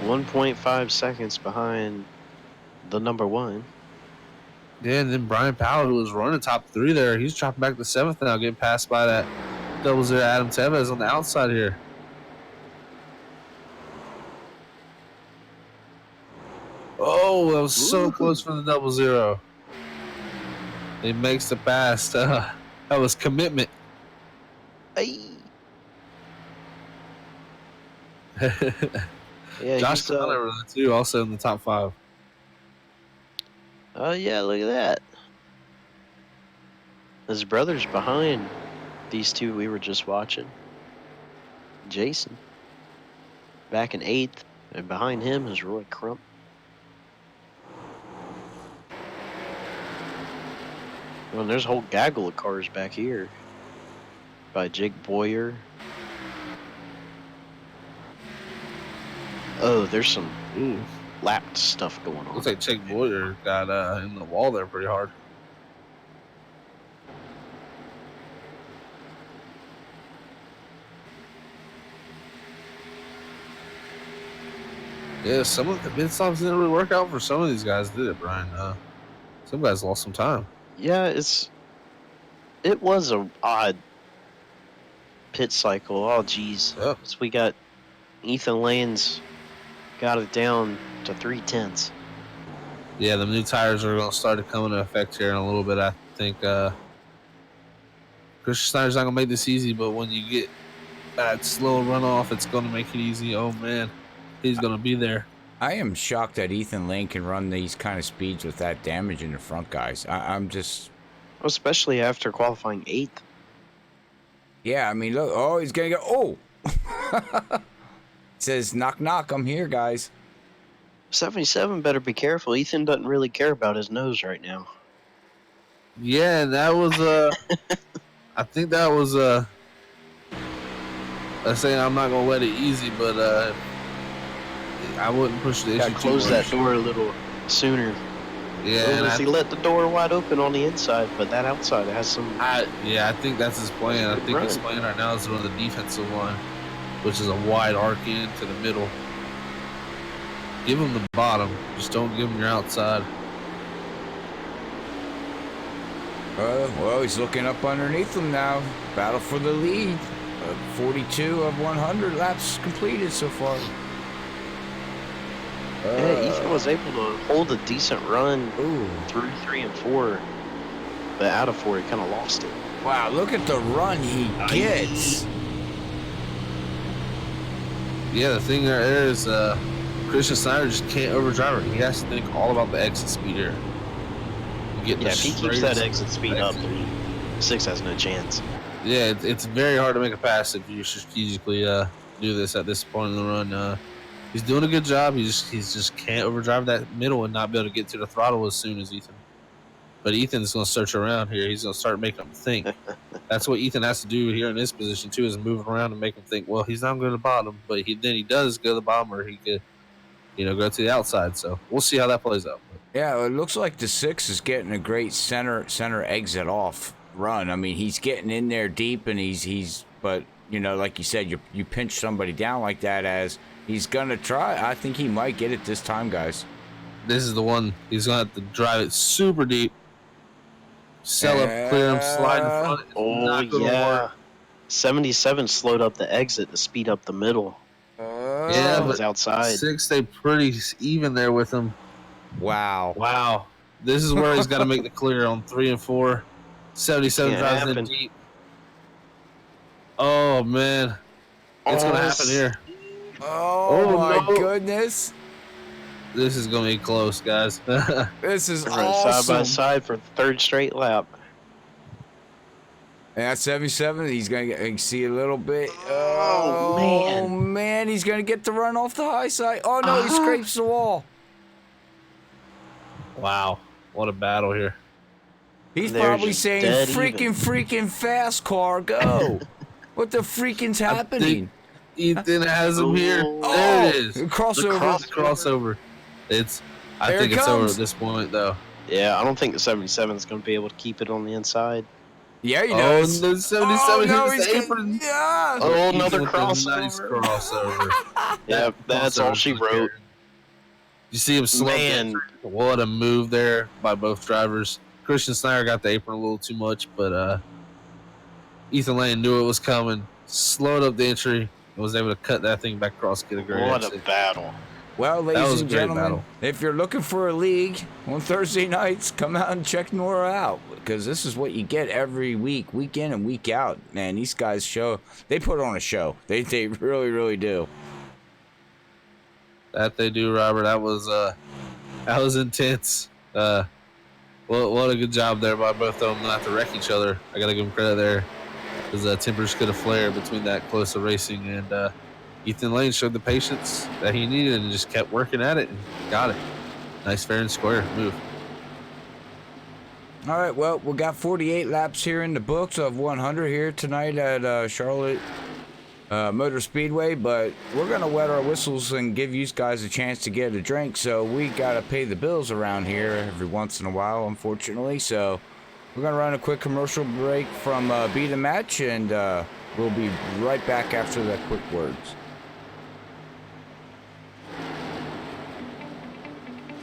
S2: 1.5 seconds behind the number one.
S3: yeah, and then Brian Powell, who was running top 3 there, he's dropping back to 7th now, getting passed by that 00 Adam Tevez on the outside here. Oh, that was so close for the 00. He makes the pass. That was commitment.
S2: Hey. Yeah,
S3: Josh Connor too, also in the top 5.
S2: Oh yeah, look at that. His brother's behind these two we were just watching. Jason, back in 8th, and behind him is Roy Crump. Well, and there's a whole gaggle of cars back here by Jake Boyer. Oh, there's some lap stuff going on.
S3: Looks like Jake Boyer got in the wall there pretty hard. Yeah, some of the mid stops didn't really work out for some of these guys, did it, Brian? Some guys lost some time.
S2: Yeah, it was a odd pit cycle. Oh, geez.
S3: Yeah.
S2: So we got Ethan Lane's got it down to 3/10.
S3: Yeah, the new tires are going to start to come into effect here in a little bit. I think Christian Snyder's not going to make this easy, but when you get that slow runoff, it's going to make it easy. Oh, man. He's going to be there.
S1: I am shocked that Ethan Lane can run these kind of speeds with that damage in the front, guys. I'm just...
S2: Especially after qualifying 8th.
S1: Yeah, I mean, look. Oh, he's going to go... Oh! It says, knock, knock, I'm here, guys.
S2: 77 better be careful. Ethan doesn't really care about his nose right now.
S3: Yeah, that was... I think that was... saying I'm not going to let it easy, but... I wouldn't push the issue.
S2: Close that door a little sooner.
S3: Yeah,
S2: he let the door wide open on the inside, but that outside has some.
S3: I think that's his plan. I think his plan right now is to run the defensive line, which is a wide arc in to the middle. Give him the bottom, just don't give him your outside.
S1: Well, he's looking up underneath him now. Battle for the lead. 42 of 100 laps completed so far.
S2: Yeah, Ethan was able to hold a decent run through 3 and 4, but out of 4, he kind of lost it.
S1: Wow, look at the run he gets.
S3: Yeah, the thing there is Christian Snyder just can't overdrive it. He has to think all about the exit speed here.
S2: Yeah, if he keeps that exit speed up, 6 has no chance.
S3: Yeah, it's very hard to make a pass if you strategically do this at this point in the run. He's doing a good job. He just can't overdrive that middle and not be able to get to the throttle as soon as Ethan. But Ethan's going to search around here. He's going to start making him think. That's what Ethan has to do here in this position too, is move around and make him think. Well, he's not going to the bottom, but then he does go to the bottom, or he could go to the outside. So we'll see how that plays out.
S1: Yeah, it looks like the 6 is getting a great center exit off run. I mean, he's getting in there deep, and but like you said, you pinch somebody down like that, as he's gonna try. I think he might get it this time, guys.
S3: This is the one he's gonna have to drive it super deep. Sell up, clear him, slide in front. It's not gonna work.
S2: 77 slowed up the exit to speed up the middle.
S3: Yeah,
S2: it was
S3: but
S2: outside.
S3: 6 stayed pretty even there with him.
S1: Wow.
S3: This is where he's got to make the clear on 3 and 4. 77 drives in deep. Oh, man. It's going to happen here.
S1: Oh my goodness.
S3: This is going to be close, guys.
S1: This is
S2: awesome. Side by side for the third straight lap.
S1: And at 77, he's going to see a little bit.
S2: Oh,
S1: man. He's going to get the run off the high side. Oh, no, he scrapes the wall.
S3: Wow. What a battle here.
S1: He's probably saying, freaking fast car, go. What the freaking's happening?
S3: Ethan has him here. There it is.
S1: Crossover.
S3: I think it's over at this point, though.
S2: Yeah, I don't think the 77 is going to be able to keep it on the inside.
S1: Yeah, he does.
S3: The 77 hits the apron.
S1: Yeah.
S2: Oh, another crossover.
S3: Nice crossover.
S2: Yeah, that's all she wrote.
S3: You see him slow. Man, what a move there by both drivers. Christian Snyder got the apron a little too much, but Ethan Lane knew it was coming, slowed up the entry, and was able to cut that thing back across, get a great
S2: What
S3: exit.
S2: A battle.
S1: Well, ladies and gentlemen, if you're looking for a league on Thursday nights, come out and check Nora out, because this is what you get every week, week in and week out. Man, these guys they put on a show. They really, really do.
S3: That they do, Robert. That was intense. What a good job there by both of them not to wreck each other. I got to give them credit there, because tempers could have flared between that close of racing, and Ethan Lane showed the patience that he needed and just kept working at it and got it. Nice, fair, and square move.
S1: All right, well, we got 48 laps here in the books of 100 here tonight at Charlotte Motor Speedway, but we're going to wet our whistles and give you guys a chance to get a drink, so we got to pay the bills around here every once in a while, unfortunately, so we're going to run a quick commercial break from Be The Match, and we'll be right back after the quick words.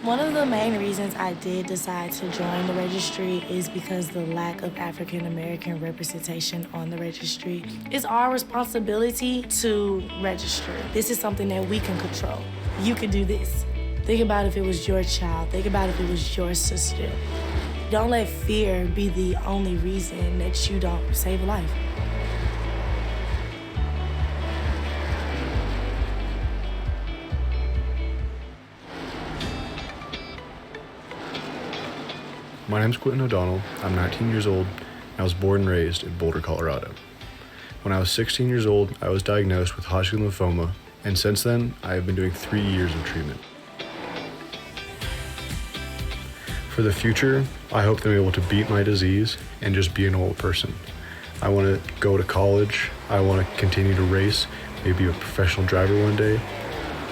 S5: One of the main reasons I did decide to join the registry is because the lack of African American representation on the registry. It's our responsibility to register. This is something that we can control. You can do this. Think about if it was your child. Think about if it was your sister. Don't let fear be the only reason that you don't save a life.
S6: My name's Quentin O'Donnell. I'm 19 years old. I was born and raised in Boulder, Colorado. When I was 16 years old, I was diagnosed with Hodgkin lymphoma, and since then, I have been doing 3 years of treatment. For the future, I hope to be able to beat my disease and just be a normal person. I want to go to college. I want to continue to race, maybe be a professional driver one day,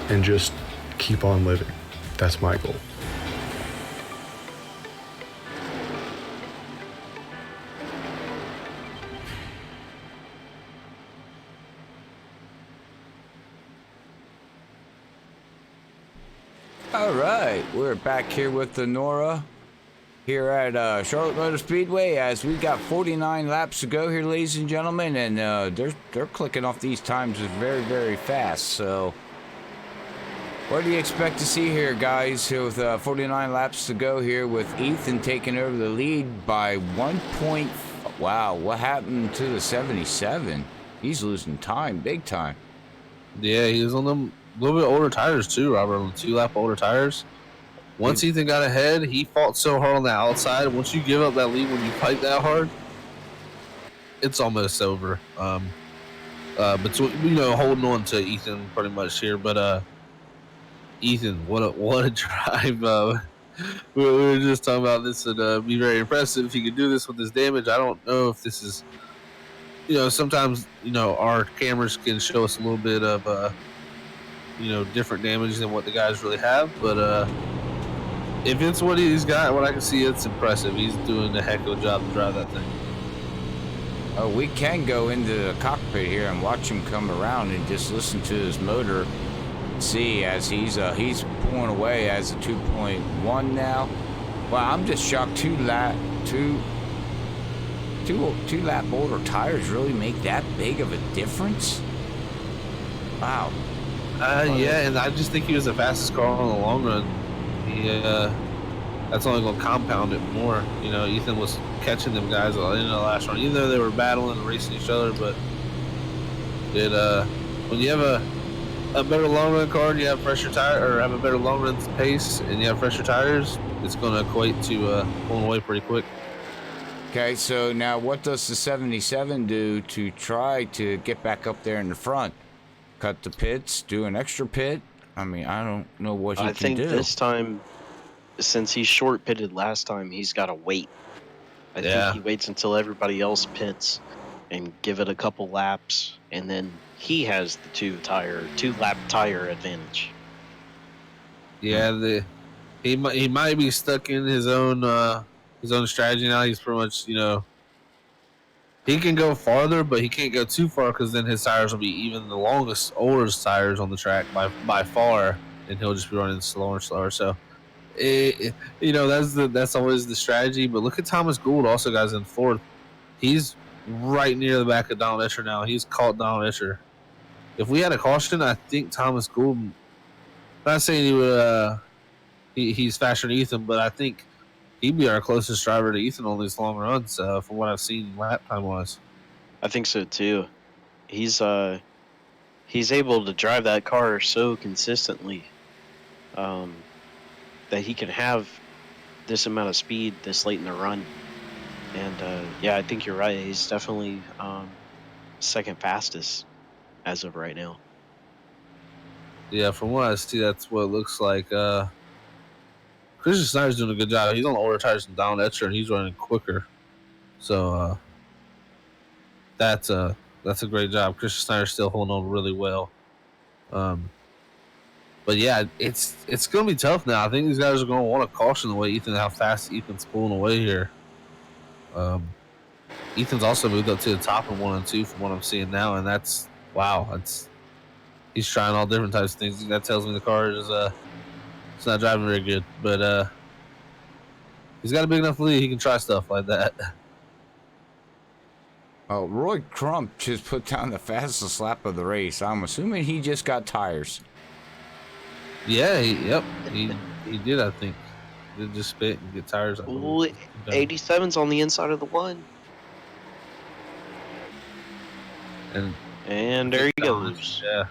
S6: and just keep on living. That's my goal.
S1: All right, we're back here with the Nora here at Charlotte Motor Speedway, as we got 49 laps to go here, ladies and gentlemen, and they're clicking off these times very, very fast. So what do you expect to see here, guys, here with 49 laps to go here, with Ethan taking over the lead by 1 point. Wow, what happened to the 77? He's losing time, big time.
S3: Yeah, he was on them a little bit older tires too, Robert, on 2-lap older tires. Once Ethan got ahead, he fought so hard on the outside. Once you give up that lead when you fight that hard, it's almost over. But holding on to Ethan pretty much here. But Ethan, what a drive! We were just talking about this, and be very impressive if he could do this with this damage. I don't know if this is, sometimes our cameras can show us a little bit of different damage than what the guys really have. But if it's what he's got, what I can see, it's impressive. He's doing a heck of a job to drive that thing.
S1: Oh, we can go into the cockpit here and watch him come around and just listen to his motor. See, as he's pulling away as a 2.1 now. Well, I'm just shocked. Two lap older tires really make that big of a difference. Wow.
S3: Yeah, and I just think he was the fastest car on the long run. That's only going to compound it more. Ethan was catching them guys in the last run, even though they were battling and racing each other. But when you have a better long run car and you have fresher tire, or have a better long run pace and you have fresher tires, it's going to equate to pulling away pretty quick.
S1: Okay, so now what does the 77 do to try to get back up there in the front? Cut the pits, do an extra pit? I mean, I don't know what he can do.
S2: I think this time, since he short pitted last time, he's got to wait. I think he waits until everybody else pits and give it a couple laps, and then he has the two lap tire advantage.
S3: Yeah, he might be stuck in his own strategy now. He's pretty much he can go farther, but he can't go too far because then his tires will be even the oldest tires on the track by far, and he'll just be running slower and slower. So, that's always the strategy. But look at Thomas Gould, also guys in fourth. He's right near the back of Donald Escher now. He's caught Donald Escher. If we had a caution, I think Thomas Gould. Not saying he would. He's faster than Ethan, but I think he'd be our closest driver to Ethan on these long runs, from what I've seen lap time wise.
S2: I think so too. He's able to drive that car so consistently that he can have this amount of speed this late in the run. And I think you're right. He's definitely second fastest as of right now.
S3: Yeah, from what I see, that's what it looks like. Christian Snyder's doing a good job. He's on the older tires than Donald Escher, and he's running quicker. So that's a great job. Christian Snyder's still holding on really well. But yeah, it's going to be tough now. I think these guys are going to want to caution the way how fast Ethan's pulling away here. Ethan's also moved up to the top of 1 and 2 from what I'm seeing now, and that's wow. He's trying all different types of things. That tells me the car is it's not driving very good, but he's got a big enough lead. He can try stuff like that.
S1: Oh, Roy Crump just put down the fastest lap of the race. I'm assuming he just got tires.
S3: Yeah, he did. I think he did just spit and get tires.
S2: Ooh, 87's on the inside of the one, and there he goes.
S3: Yeah.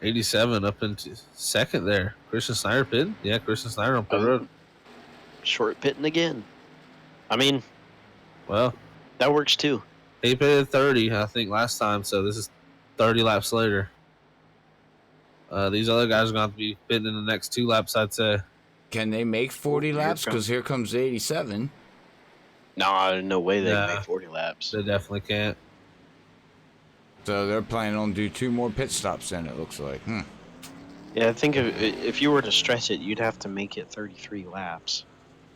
S3: 87 up into second there. Christian Snyder pitting? Yeah, Christian Snyder on pit road.
S2: Short pitting again. I mean,
S3: well,
S2: that works too.
S3: He pitted 30, I think, last time, so this is 30 laps later. These other guys are going to have to be pitting in the next 2 laps, I'd say.
S1: Can they make 40 laps? Because here comes 87.
S2: No way they can make 40 laps.
S3: They definitely can't.
S1: So they're planning on do 2 more pit stops then, it looks like.
S2: Yeah, I think if you were to stretch it, you'd have to make it 33 laps.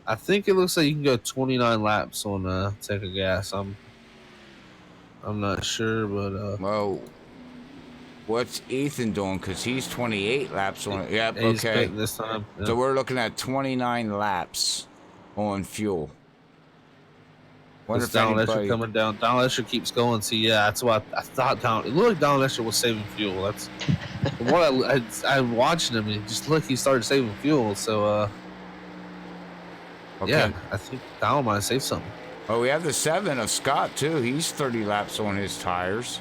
S3: I think it looks like you can go 29 laps on tank of gas. I'm not sure, but
S1: well, what's Ethan doing? Because he's 28 laps on it. Yep,
S3: he's
S1: okay.
S3: This time. Yep.
S1: So we're looking at 29 laps on fuel.
S3: Wonder if Donald Escher coming down. Donald Escher keeps going. See, yeah, that's what I thought. It looked like Donald Escher was saving fuel. That's what I watched him. And he started saving fuel. So,
S1: okay.
S3: Yeah, I think Donald might have saved something.
S1: Oh, we have the 7 of Scott too. He's 30 laps on his tires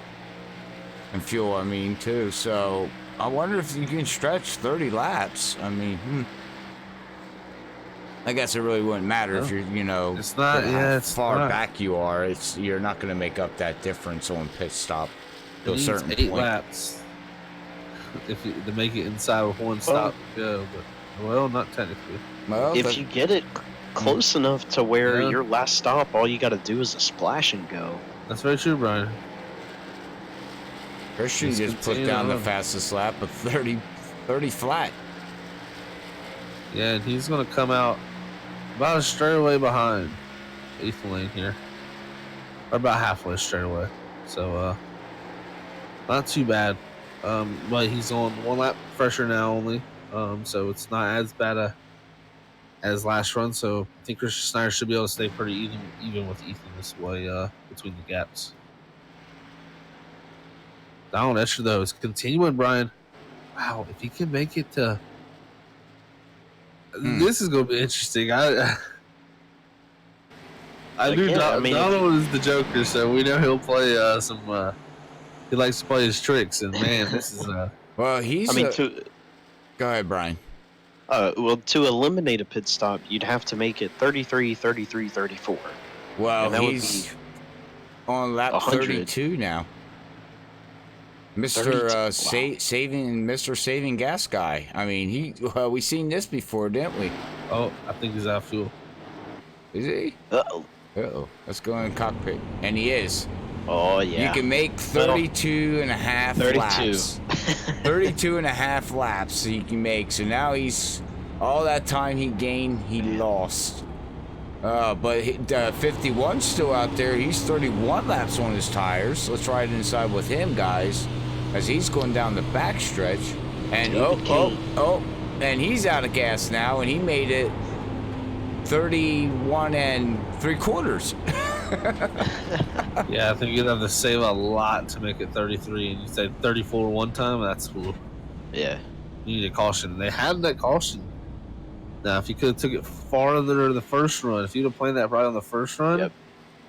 S1: and fuel. I mean, too. So I wonder if you can stretch 30 laps. I mean, I guess it really wouldn't matter if you're,
S3: it's not. Yeah,
S1: it's far back you are. You're not going to make up that difference on pit stop to a certain
S3: 8
S1: point.
S3: laps to make it inside with 1 stop to go. But not technically.
S1: Well,
S2: if you get it close enough to where your last stop, all you got to do is a splash and go.
S3: That's very true, Brian.
S1: Christian
S3: Just
S1: just put
S3: continue
S1: down the
S3: on.
S1: fastest lap of 30 flat.
S3: Yeah, and he's going to come out about a straightaway behind Ethan Lane here. Or about halfway straightaway. So, not too bad. But he's on 1 lap fresher now only. So it's not as bad as last run. So I think Christian Snyder should be able to stay pretty even with Ethan this way between the gaps. Donald Escher, though, is continuing, Brian. Wow, if he can make it to. This is going to be interesting. I knew
S2: Again, I mean,
S3: Donald is the Joker, so we know he'll play some. He likes to play his tricks, and man, this is.
S1: Well, he's.
S2: I mean,
S1: Go ahead, Brian.
S2: well, to eliminate a pit stop, you'd have to make it 33, 33, 34.
S1: Well,
S2: And that would
S1: he's on lap
S2: 100.
S1: 32 now. Mr.
S2: 32, wow.
S1: Saving Mr. Saving Gas guy. I mean, we seen this before, didn't we?
S3: Oh, I think he's out of fuel.
S1: Is he?
S2: Uh-oh.
S1: Uh-oh. Let's go in the cockpit. And he is.
S2: Oh, yeah.
S1: You can make 32 and a half
S2: 32.
S1: laps. 32 and a half laps he can make. So now he's all that time he gained, he lost. But 51's still out there. He's 31 laps on his tires. Let's ride inside with him, guys, as he's going down the backstretch. And and he's out of gas now, and he made it 31 3/4.
S3: Yeah, I think you'd have to save a lot to make it 33, and you said 34 one time. That's cool.
S2: Yeah.
S3: You need a caution. They had that caution. Now, if you could have took it farther the first run, if you'd have played that right on the first run,
S2: Yep.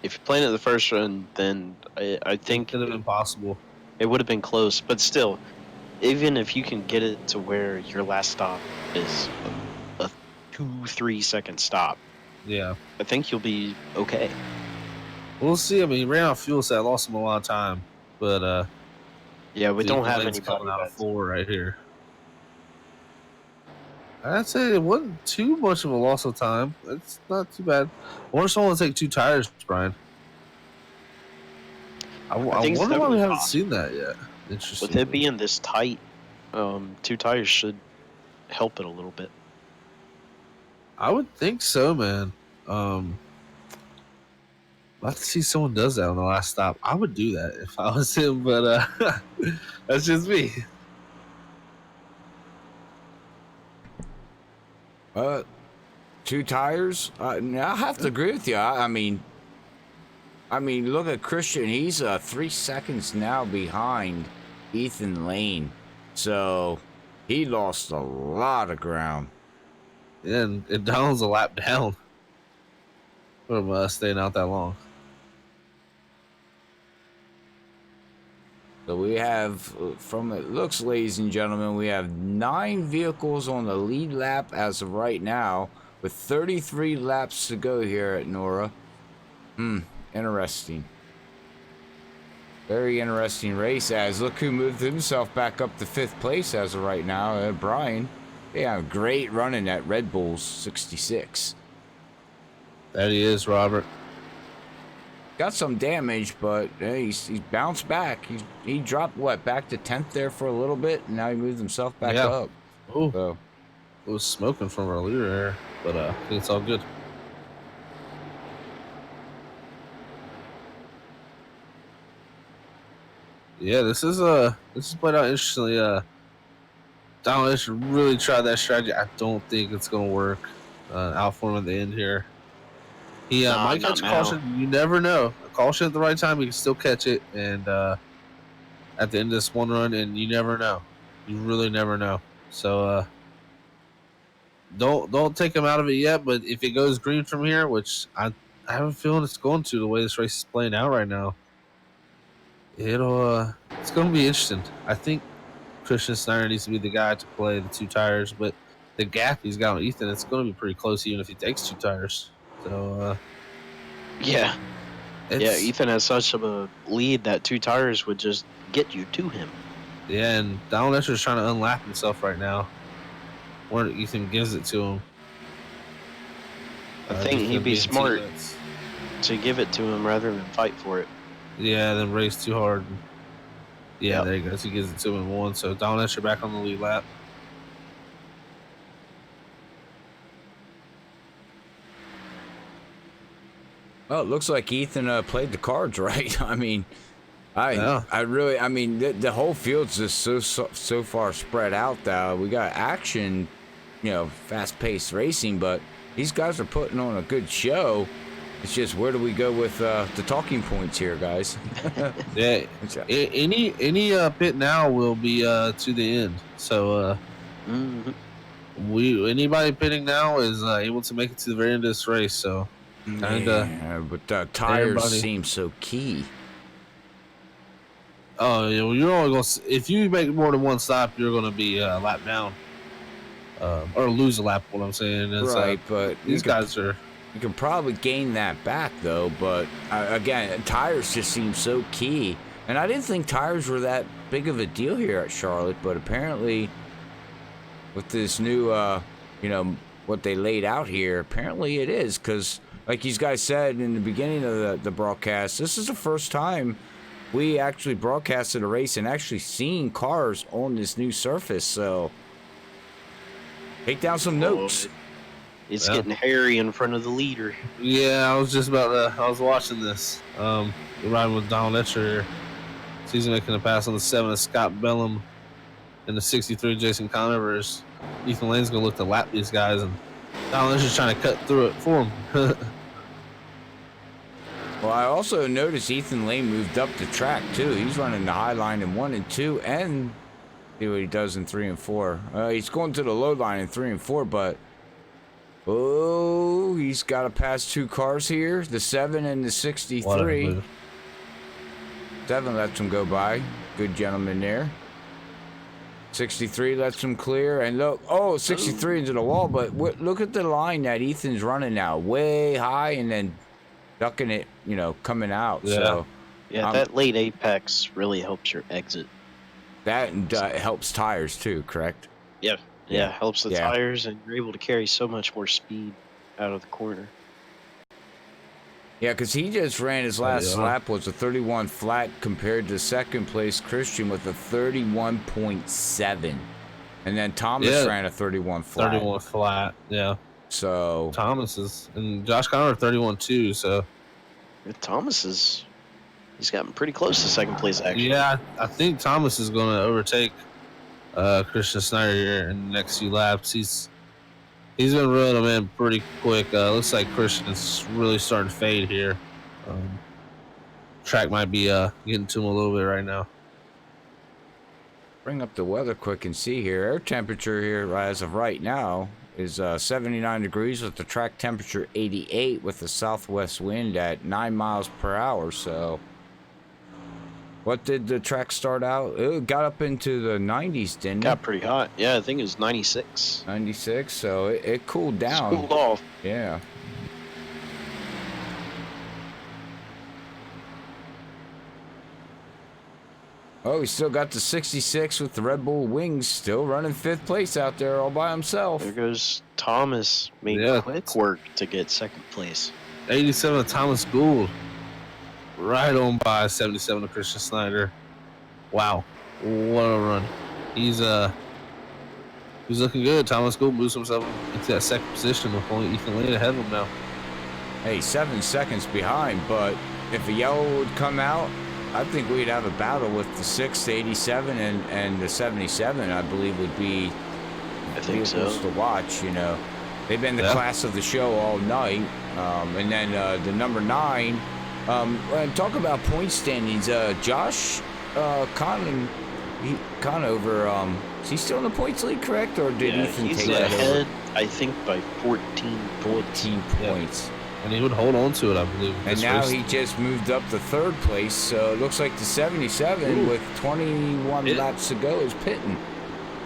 S2: If you're playing it the first run, then I think
S3: it could have been possible.
S2: it would have been close. But still, even if you can get it to where your last stop is a 2-3 second stop,
S3: Yeah.
S2: I think you'll be okay.
S3: We'll see. I mean, he ran out of fuel, so I lost him a lot of time. But
S2: Yeah, we don't have
S3: Lane's
S2: anybody
S3: coming out of
S2: that's
S3: 4 right here. I'd say it wasn't too much of a loss of time. It's not too bad. I wonder if someone will take 2 tires, Brian. I
S2: think
S3: wonder why we haven't
S2: 75.
S3: seen that yet. Interesting.
S2: with it being this tight. 2 tires should help it a little bit.
S3: I would think so, man. I'd like to see someone does that on the last stop. I would do that if I was him, but that's just me.
S1: 2 tires. I have to agree with you. I mean, look at Christian. He's 3 seconds now behind Ethan Lane, so he lost a lot of ground.
S3: And Donald's a lap down from staying out that long.
S1: So we have, from it looks, ladies and gentlemen, we have 9 vehicles on the lead lap as of right now, with 33 laps to go here at Nora. Interesting. Very interesting race, as look who moved himself back up to 5th place as of right now, Brian. Yeah, great running at Red Bull's 66.
S3: That he is, Robert.
S1: Got some damage, but he's bounced back. He dropped, back to 10th there for a little bit, and now he moved himself back up.
S3: Oh,
S1: So,
S3: it was smoking from our leader there, but I think it's all good. Yeah, this is played out interestingly. Donald should really try that strategy. I don't think it's going to work out for him at the end here. He might catch a caution. You never know. A caution at the right time, he can still catch it. And at the end of this one run, and you never know. You really never know. So don't take him out of it yet. But if it goes green from here, which I have a feeling it's going to, the way this race is playing out right now, it's going to be interesting. I think Christian Snyder needs to be the guy to play the 2 tires, but the gap he's got on Ethan, it's going to be pretty close even if he takes 2 tires. So,
S2: Yeah, Ethan has such a lead that 2 tires would just get you to him.
S3: Yeah, and Donald Escher is trying to unlap himself right now. Where Ethan gives it to him.
S2: I think he'd be smart to give it to him rather than fight for it.
S3: Yeah, then race too hard. Yeah,
S2: Yep.
S3: there he goes. He gives it to him in 1. So Don Escher back on the lead lap.
S1: Well, it looks like Ethan played the cards right. I mean,
S3: Yeah.
S1: I mean, the whole field's just so far spread out. We got action, fast-paced racing, but these guys are putting on a good show. It's just where do we go with the talking points here, guys?
S3: Yeah. Any pit now will be to the end. So anybody pitting now is able to make it to the very end of this race. So
S1: Yeah, but tires
S3: everybody-
S1: seem so key.
S3: Oh yeah, well, you're only going to if you make more than one stop, you're going to be a lap down, or lose a lap. What I'm saying is,
S1: Right, but
S3: these guys are.
S1: You can probably gain that back though. But again, tires just seem so key, and I didn't think tires were that big of a deal here at Charlotte, but apparently, with this new, what they laid out here, apparently it is because, like you guys said in the beginning of the broadcast, this is the first time we actually broadcasted a race and actually seen cars on this new surface. So take down some notes.
S2: It's getting hairy in front of the leader.
S3: Yeah, I was just about to. I was watching this. Riding with Donald Etcher here. So he's making a pass on the 7 of Scott Bellum and the 63 Jason Conovers. Ethan Lane's gonna look to lap these guys, and Donald Etcher's trying to cut through it for him.
S1: Well, I also noticed Ethan Lane moved up the track too. He's running the high line in 1 and 2, and see what he does in 3 and 4. He's going to the low line in 3 and 4, but he's got to pass 2 cars here, the 7 and the 63. 7 lets him go by. Good gentleman there. 63 lets him clear, and look, 63 into the wall, but look at the line that Ethan's running now, way high, and then ducking it, coming out.
S3: Yeah.
S1: So
S2: Yeah, that late apex really helps your exit.
S1: that helps tires too, correct?
S2: Yeah, helps the
S1: Yeah.
S2: tires, and you're able to carry so much more speed out of the corner.
S1: Yeah, because he just ran his last lap was a 31 flat compared to second place Christian with a 31.7, and then Thomas ran a 31 flat.
S3: 31 flat, yeah.
S1: So
S3: Thomas is, and Josh Conner 31 too. So
S2: Thomas he's gotten pretty close to second place actually.
S3: yeah, I think Thomas is going to overtake Christian Snyder here in the next few laps. He's been reeling him in pretty quick. Looks like Christian is really starting to fade here. Track might be getting to him a little bit right now.
S1: bring up the weather quick and see here. Air temperature here as of right now is 79 degrees with the track temperature 88 with the southwest wind at 9 miles per hour. So what did the track start out? It got up into the 90s, didn't
S2: Got
S1: it?
S2: pretty hot. Yeah, I think it was 96.
S1: 96, so it cooled
S2: It's
S1: down.
S2: cooled off.
S1: Yeah. Oh, he still got the 66 with the Red Bull Wings, still running 5th place out there all by himself.
S2: There goes Thomas. Made quick work to get second place.
S3: 87 of Thomas Gould. Right on by 77 of Christian Snyder. Wow. What a run. He's looking good. Thomas Gould moves himself into that second position with only Ethan Lane ahead of him now.
S1: Hey, 7 seconds behind, but if a yellow would come out, I think we'd have a battle with the 6 to 87 and the 77, I believe, would be
S2: I think
S1: vehicles
S2: so.
S1: to watch, you know. They've been the class of the show all night. And then the number 9, talk about point standings. Josh Conover, is he still in the points lead, correct? Or did Ethan
S2: he's
S1: take that
S2: ahead,
S1: over?
S2: I think, by 14 points.
S1: 14 points.
S3: And he would hold on to it, I believe.
S1: And now he just moved up to 3rd place, so it looks like the 77 with 21 laps to go is pitting.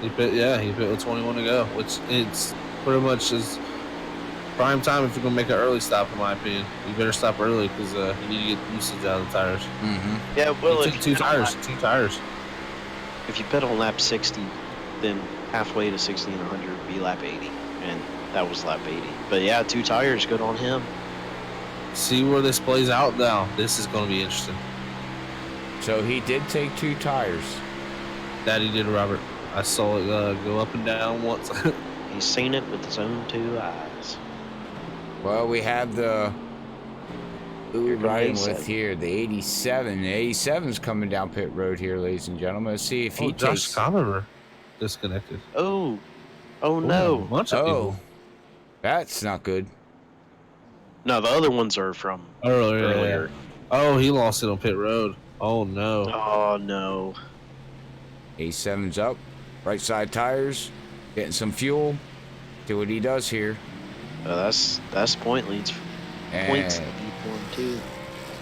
S3: He pit with 21 to go, which it's pretty much is prime time if you're going to make an early stop, in my opinion. You better stop early because you need to get usage out of the tires.
S1: Mm-hmm.
S2: Yeah, well,
S3: He took two tires.
S2: If you pit on lap 60, then halfway to 60 and 100 would be lap 80, and that was lap 80. But yeah, 2 tires, good on him.
S3: See where this plays out now. This is going to be interesting.
S1: So he did take 2 tires.
S3: That he did, Robert. I saw it go up and down once.
S2: He's seen it with his own 2 eyes.
S1: Well, we have the who we're
S2: Here comes
S1: riding
S2: 87.
S1: with here, the 87. The 87's coming down pit road here, ladies and gentlemen. Let's see if he
S3: Josh
S1: takes.
S3: Conover disconnected.
S2: Oh
S3: A
S2: no.
S3: bunch of
S1: Oh,
S3: people.
S1: that's not good.
S2: No, the other ones are from
S3: Earlier.
S2: earlier.
S3: Oh, he lost it on pit road. Oh no.
S2: Oh no.
S1: 87's up, right side tires, getting some fuel. See what he does here.
S2: That's point leads. Points
S1: And
S2: lead for him too.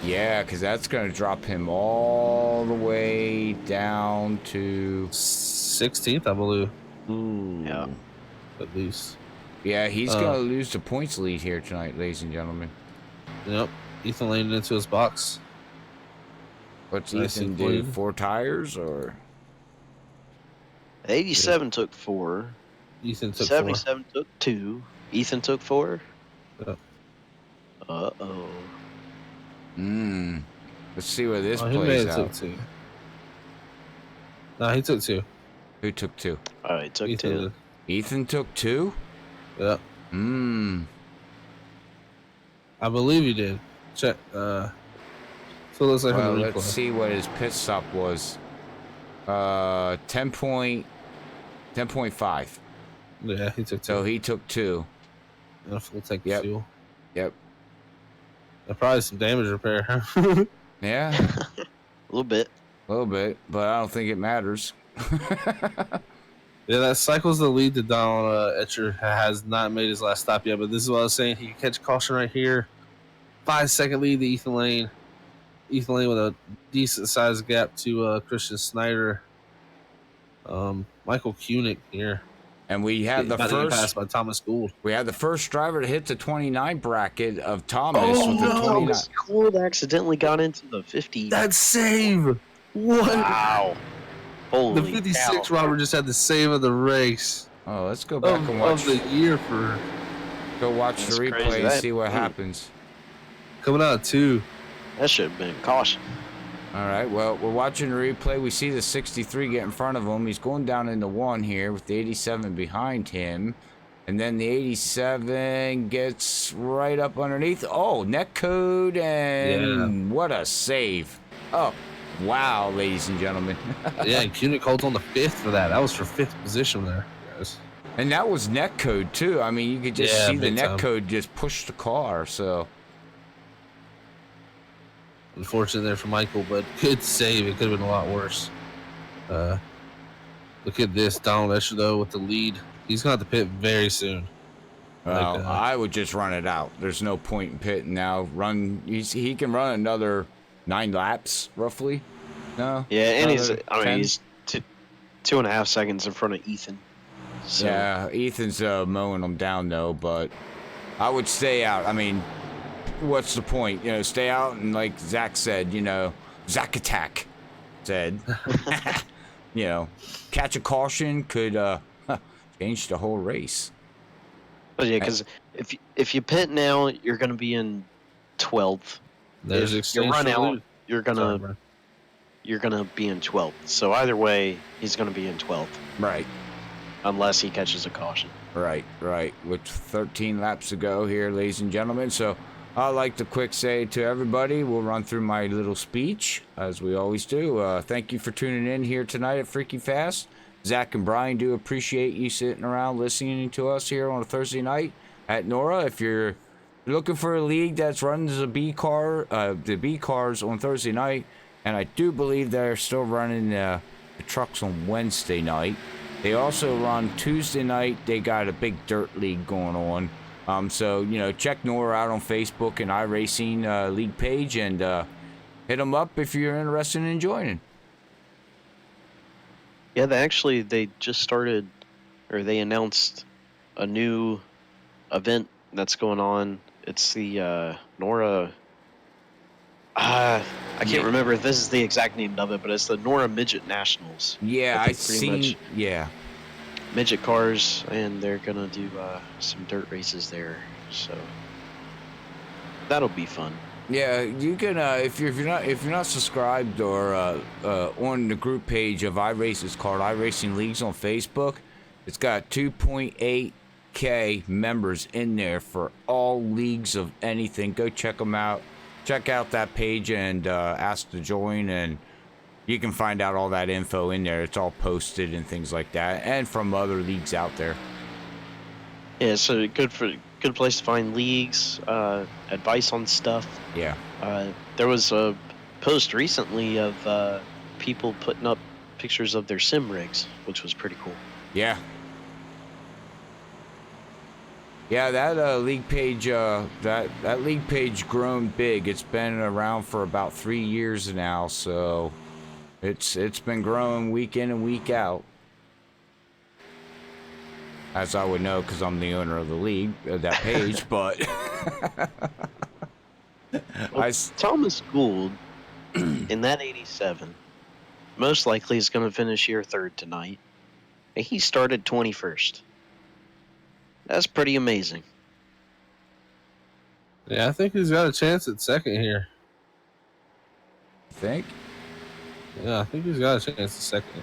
S1: yeah, because that's going to drop him all the way down to
S3: 16th, I believe,
S2: Yeah.
S3: at least.
S1: Yeah, he's going to lose the points lead here tonight, ladies and gentlemen.
S3: Yep. Ethan landed into his box.
S1: What's
S3: Nice
S1: Ethan
S3: and
S1: do?
S3: clean.
S1: 4 tires or?
S2: 87 took 4.
S3: Ethan took
S2: 77 took 2. Ethan took 4.
S3: Yeah.
S2: Uh-oh.
S1: Let's see where this
S3: 4. He may
S1: plays
S3: have took
S1: out.
S3: 2. No, he took 2.
S1: Who took 2?
S2: Alright, took
S3: Ethan
S2: 2.
S3: did.
S1: Ethan took 2?
S3: Yeah. I believe he did. Check. So it looks like
S1: Well,
S3: on the
S1: let's
S3: replay.
S1: see what his pit stop was. 10.5.
S3: Yeah, he took 2.
S1: So he took 2.
S3: Yeah, full tank
S1: Yep.
S3: of fuel.
S1: Yep.
S3: And probably some damage repair.
S1: Yeah,
S2: A little bit.
S1: a little bit, but I don't think it matters.
S3: Yeah, that cycles the lead to Donald Etcher. Has not made his last stop yet, but this is what I was saying. He can catch caution right here. 5-second lead to Ethan Lane. Ethan Lane with a decent sized gap to Christian Snyder. Michael Koenig here.
S1: And we have the
S3: About to get
S1: first.
S3: passed by Thomas Gould.
S1: We had the first driver to hit the 29 bracket of Thomas with the 29.
S2: Thomas Gould accidentally got into the 50.
S3: That save! What?
S2: Wow. Holy
S3: The 56
S2: cow.
S3: Robert just had the save of the race
S1: Oh, let's go back
S3: of,
S1: and watch.
S3: of the year for
S1: Go watch
S2: That's
S1: the replay
S2: crazy.
S1: and
S2: That-
S1: see what happens.
S3: coming out of 2.
S2: That should have been caution.
S1: All right. Well, we're watching the replay. We see the 63 get in front of him. He's going down into 1 here with the 87 behind him. And then the 87 gets right up underneath. Oh, net code and what a save. Oh, wow, ladies and gentlemen.
S3: Yeah, and Koenig holds on the 5th for that. That was for 5th position there, guys.
S1: And that was net code too. I mean, you could just
S3: Yeah,
S1: see the
S3: big
S1: net
S3: time.
S1: code just push the car. So
S3: Unfortunate there for Michael, but good save. It could have been a lot worse. Look at this, Donald Escher, though, with the lead. He's going to have to pit very soon.
S1: well,
S3: Like,
S1: I would just run it out. There's no point in pitting now. He can run another 9 laps roughly. No.
S2: Yeah, and
S1: Another 10?
S2: he's 2.5 seconds in front of Ethan. So,
S1: Yeah, Ethan's mowing them down though, but I would stay out. I mean, what's the point? You know, stay out and like Zach said, you know, Zach Attack said, you know, catch a caution could change the whole race.
S2: But yeah, because if you pit now, you're going to be in 12th.
S3: There's
S2: If you
S3: exchange
S2: run
S3: for
S2: out,
S3: lead.
S2: you're
S3: Sorry,
S2: gonna
S3: bro.
S2: be in 12th. So either way, he's gonna be in 12th
S1: Right,
S2: unless he catches a caution.
S1: right. With 13 laps to go here, ladies and gentlemen. So I'd like to quick say to everybody, we'll run through my little speech as we always do. Thank you for tuning in here tonight at Freaky Fast. Zach and Brian do appreciate you sitting around listening to us here on a Thursday night at Nora. If you're looking for a league that's runs the B cars on Thursday night, and I do believe they're still running the trucks on Wednesday night. They also run Tuesday night. They got a big dirt league going on. So, you know, check Nora out on Facebook and iRacing league page and hit them up if you're interested in joining.
S2: Yeah, they just started, or they announced a new event that's going on. It's the Nora. I can't remember if this is the exact name of it, but it's the Nora Midget Nationals.
S1: Yeah,
S2: I
S1: I
S2: think pretty
S1: seen.
S2: much.
S1: Yeah,
S2: Midget cars, and they're gonna do some dirt races there. So that'll be fun.
S1: Yeah, you can if you're not subscribed or on the group page of iRace, called iRacing Leagues on Facebook. It's got 2.8K members in there for all leagues of anything. Go check them out. Check out that page and ask to join, and you can find out all that info in there. It's all posted and things like that, and from other leagues out there.
S2: Yeah, so good place to find leagues, advice on stuff.
S1: Yeah.
S2: There was a post recently of people putting up pictures of their sim rigs, which was pretty cool.
S1: Yeah. Yeah, that league page, that league page grown big. It's been around for about 3 years now, so it's been growing week in and week out. As I would know, because I'm the owner of the league, that page. But
S2: Thomas Gould in that 87 most likely is going to finish year third tonight. And he started 21st. That's pretty amazing.
S3: Yeah, I think he's got a chance at second here.
S1: Think?
S3: Yeah, I think he's got a chance at second.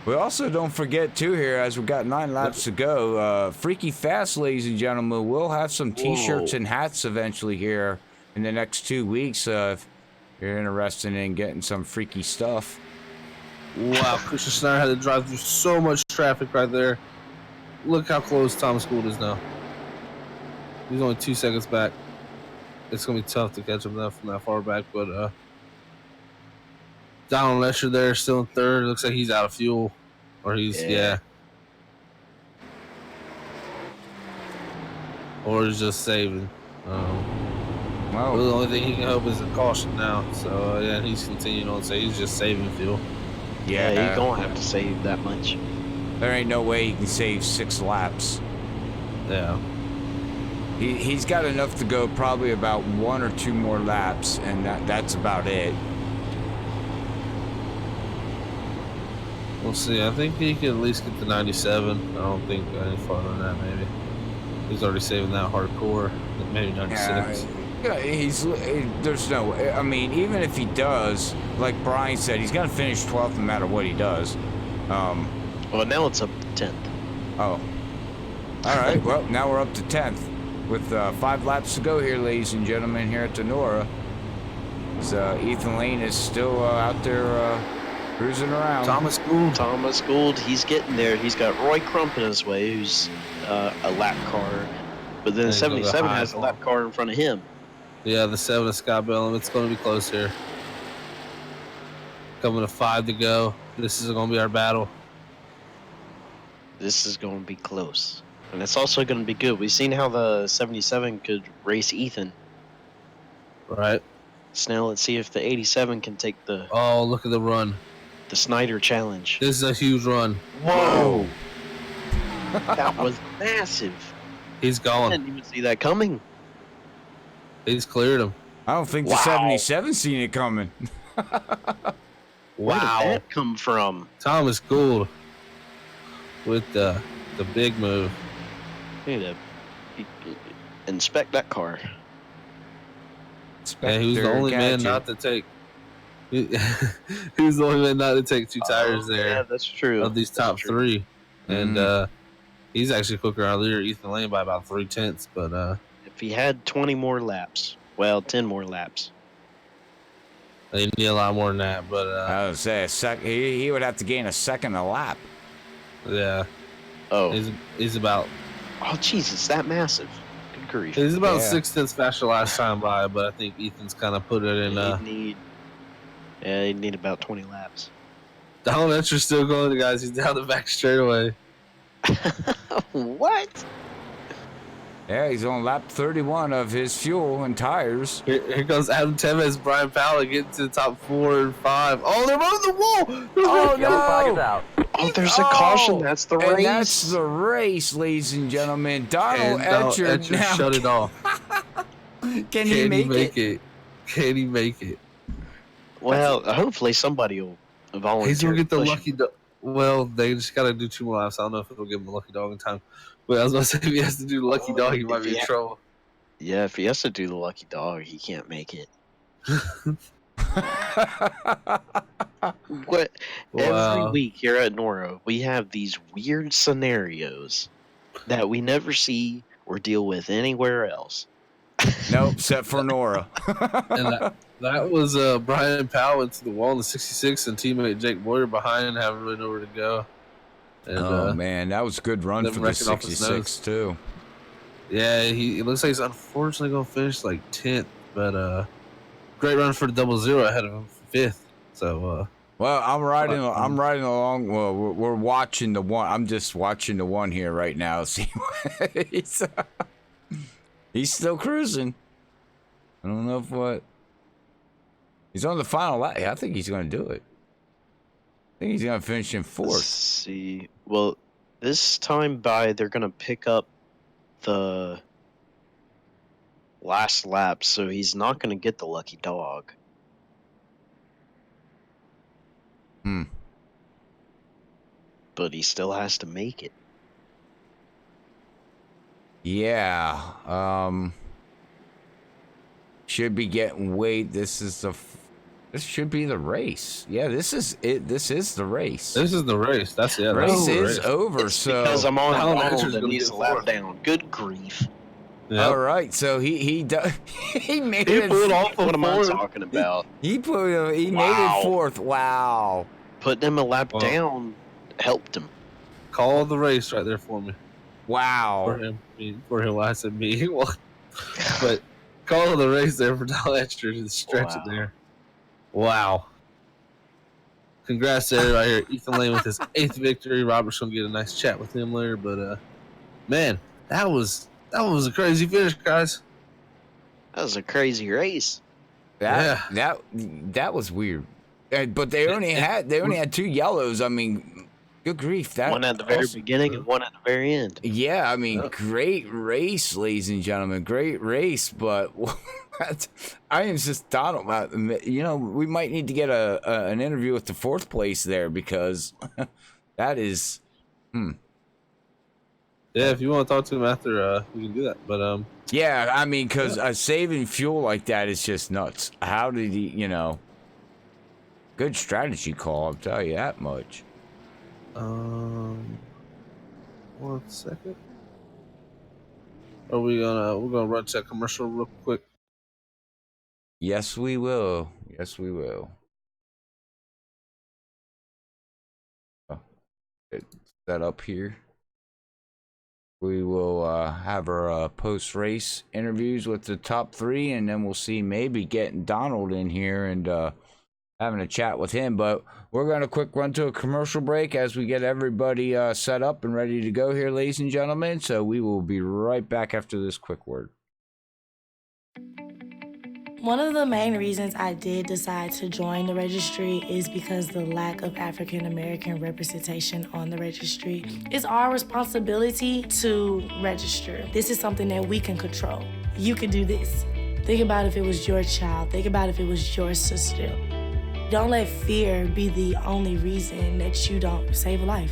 S1: We also don't forget, too, here, as we've got 9 laps to go, Freaky Fast, ladies and gentlemen, we'll have some T-shirts and hats eventually here in the next 2 weeks if you're interested in getting some freaky stuff.
S3: Wow, Christian Snyder had to drive through so much traffic right there. Look how close Thomas Gould is now. He's only 2 seconds back. It's going to be tough to catch him from that far back, but Donald Lesher there still in third. Looks like he's out of fuel. Or he's, Or he's just saving. Well, the only thing he can hope is a caution now. So, yeah, he's continuing on. So he's just saving fuel.
S2: Yeah, you're going to have to save that much.
S1: There ain't no way he can save 6 laps.
S3: Yeah.
S1: He's got enough to go probably about 1 or 2 more laps, and that's about it.
S3: We'll see. I think he can at least get to 97. I don't think any farther than that, maybe. He's already saving that hardcore. Maybe 96.
S1: Yeah, there's no way. I mean, even if he does, like Brian said, he's going to finish 12th no matter what he does.
S2: Well, now it's up to 10th.
S1: Oh. All right. Well, now we're up to 10th with 5 laps to go here, ladies and gentlemen, here at Denora. So Ethan Lane is still out there cruising around.
S3: Thomas
S2: Gould, he's getting there. He's got Roy Crump in his way, who's a lap car. But then 77 has a lap car in front of him.
S3: Yeah, the 7 of Scott Bellum. It's going to be close here. Coming to 5 to go. This is going to be our battle.
S2: This is going to be close. And it's also going to be good. We've seen how the 77 could race Ethan.
S3: Right.
S2: So now let's see if the 87 can take the...
S3: Oh, look at the run.
S2: The Snyder Challenge.
S3: This is a huge run.
S2: Whoa! That was massive.
S3: He's gone.
S2: I didn't even see that coming.
S3: He's cleared him.
S1: I don't think the 77 seen it coming.
S2: Where did that come from?
S3: Thomas Gould with the big move.
S2: Need to inspect that car.
S3: Yeah, he was the only man not to take. He was the only man not to take 2 tires there.
S2: Yeah, that's true.
S3: Of these top 3, and he's actually quicker out there, Ethan Lane, by about 3/10. But
S2: if he had 20 more laps, well, 10 more laps.
S3: They need a lot more than that. But
S1: I would say he would have to gain a second a lap.
S3: Yeah.
S2: Oh.
S3: He's about.
S2: Oh, Jesus, that massive. Good grief.
S3: He's about 6/10 faster last time by, but I think Ethan's kind of put it in.
S2: He'd need about 20 laps.
S3: Donald Etcher's still going, guys. He's down the back straightaway.
S2: What?
S1: Yeah, he's on lap 31 of his fuel and tires.
S3: Here goes Adam Tevez, Brian Powell getting to the top 4 and 5. Oh, they're on the wall!
S1: Oh,
S4: Yellow flag is
S1: no!
S4: out.
S2: Oh, there's a caution. That's the race.
S1: And that's the race, ladies and gentlemen. Donald Etcher now.
S3: Shut it off.
S1: Can he make
S3: it? Can he make it?
S2: Well, hopefully somebody will volunteer.
S3: He's going to get the lucky dog. Well, they just got to do 2 more laps. I don't know if it'll give him a lucky dog in time. But I was about to say, if he has to do the lucky dog, he might be in trouble.
S2: Yeah, if he has to do the lucky dog, he can't make it. What? Every
S3: Wow.
S2: week here at Nora, we have these weird scenarios that we never see or deal with anywhere else.
S1: Nope, except for Nora.
S3: And that was Brian Powell into the wall in the 66 and teammate Jake Boyer behind, having really nowhere to go. And
S1: Oh man, that was a good run
S3: them
S1: for the
S3: wrecking off his
S1: 66 too.
S3: yeah, it looks like he's unfortunately going to finish like 10th, but great run for the 00 ahead of him for 5th. So
S1: Well, I'm riding along. Well, we're watching the one. I'm just watching the one here right now. See, he's still cruising. I don't know if what. He's on the final lap. I think he's going to do it. I think he's going to finish in
S2: Let's
S1: 4th.
S2: see. Well, this time they're going to pick up the last lap, so he's not going to get the lucky dog. But he still has to make it.
S1: Yeah. Should be getting weight. This should be the race. Yeah, this is it. This is the race.
S3: this is the race. That's the
S1: Race
S3: the
S1: is over.
S2: It's
S1: So
S2: because I'm on
S3: Alan
S2: Donald
S3: Richards
S2: and
S3: gonna
S2: he's
S3: get
S2: a lap
S3: fourth.
S2: down. Good grief.
S3: Yep.
S1: all right. So he made
S3: He
S1: it.
S3: pulled off
S2: What am I
S3: fourth.
S2: talking about?
S1: He made
S2: Wow.
S1: it 4th. Wow.
S2: Putting him a lap
S3: Well.
S2: down helped him.
S3: Call the race right there for me.
S1: Wow.
S3: For him, I said me. Well, but call the race there for Donletcher to stretch it
S2: Wow.
S3: there. Wow. Congrats to everybody here. Ethan Lane with his 8th victory. Robert's gonna get a nice chat with him later. But man, that was a crazy finish, guys.
S2: That was a crazy race.
S1: That was weird. But they only had 2 yellows. I mean, good grief. That
S2: One at the very
S3: also-
S2: beginning and one at the very end.
S1: Yeah, I mean,
S3: Yeah.
S1: great race, ladies and gentlemen. Great race, but I am just Donald. You know, we might need to get an interview with the 4th place there because that is.
S3: Yeah, if you want to talk to him after, we can do that. But
S1: Yeah, I mean, because saving fuel like that is just nuts. How did he? You know, good strategy call. I'll tell you that much.
S3: 1 second. We're gonna run to a commercial real quick.
S1: Yes, we will. Yes, we will. Get set up here. We will have our post-race interviews with the top 3, and then we'll see maybe getting Donald in here and having a chat with him. But we're going to quick run to a commercial break as we get everybody set up and ready to go here, ladies and gentlemen. So we will be right back after this quick word.
S5: One of the main reasons I did decide to join the registry is because the lack of African American representation on the registry. It's our responsibility to register. This is something that we can control. You can do this. Think about if it was your child. Think about if it was your sister. Don't let fear be the only reason that you don't save a life.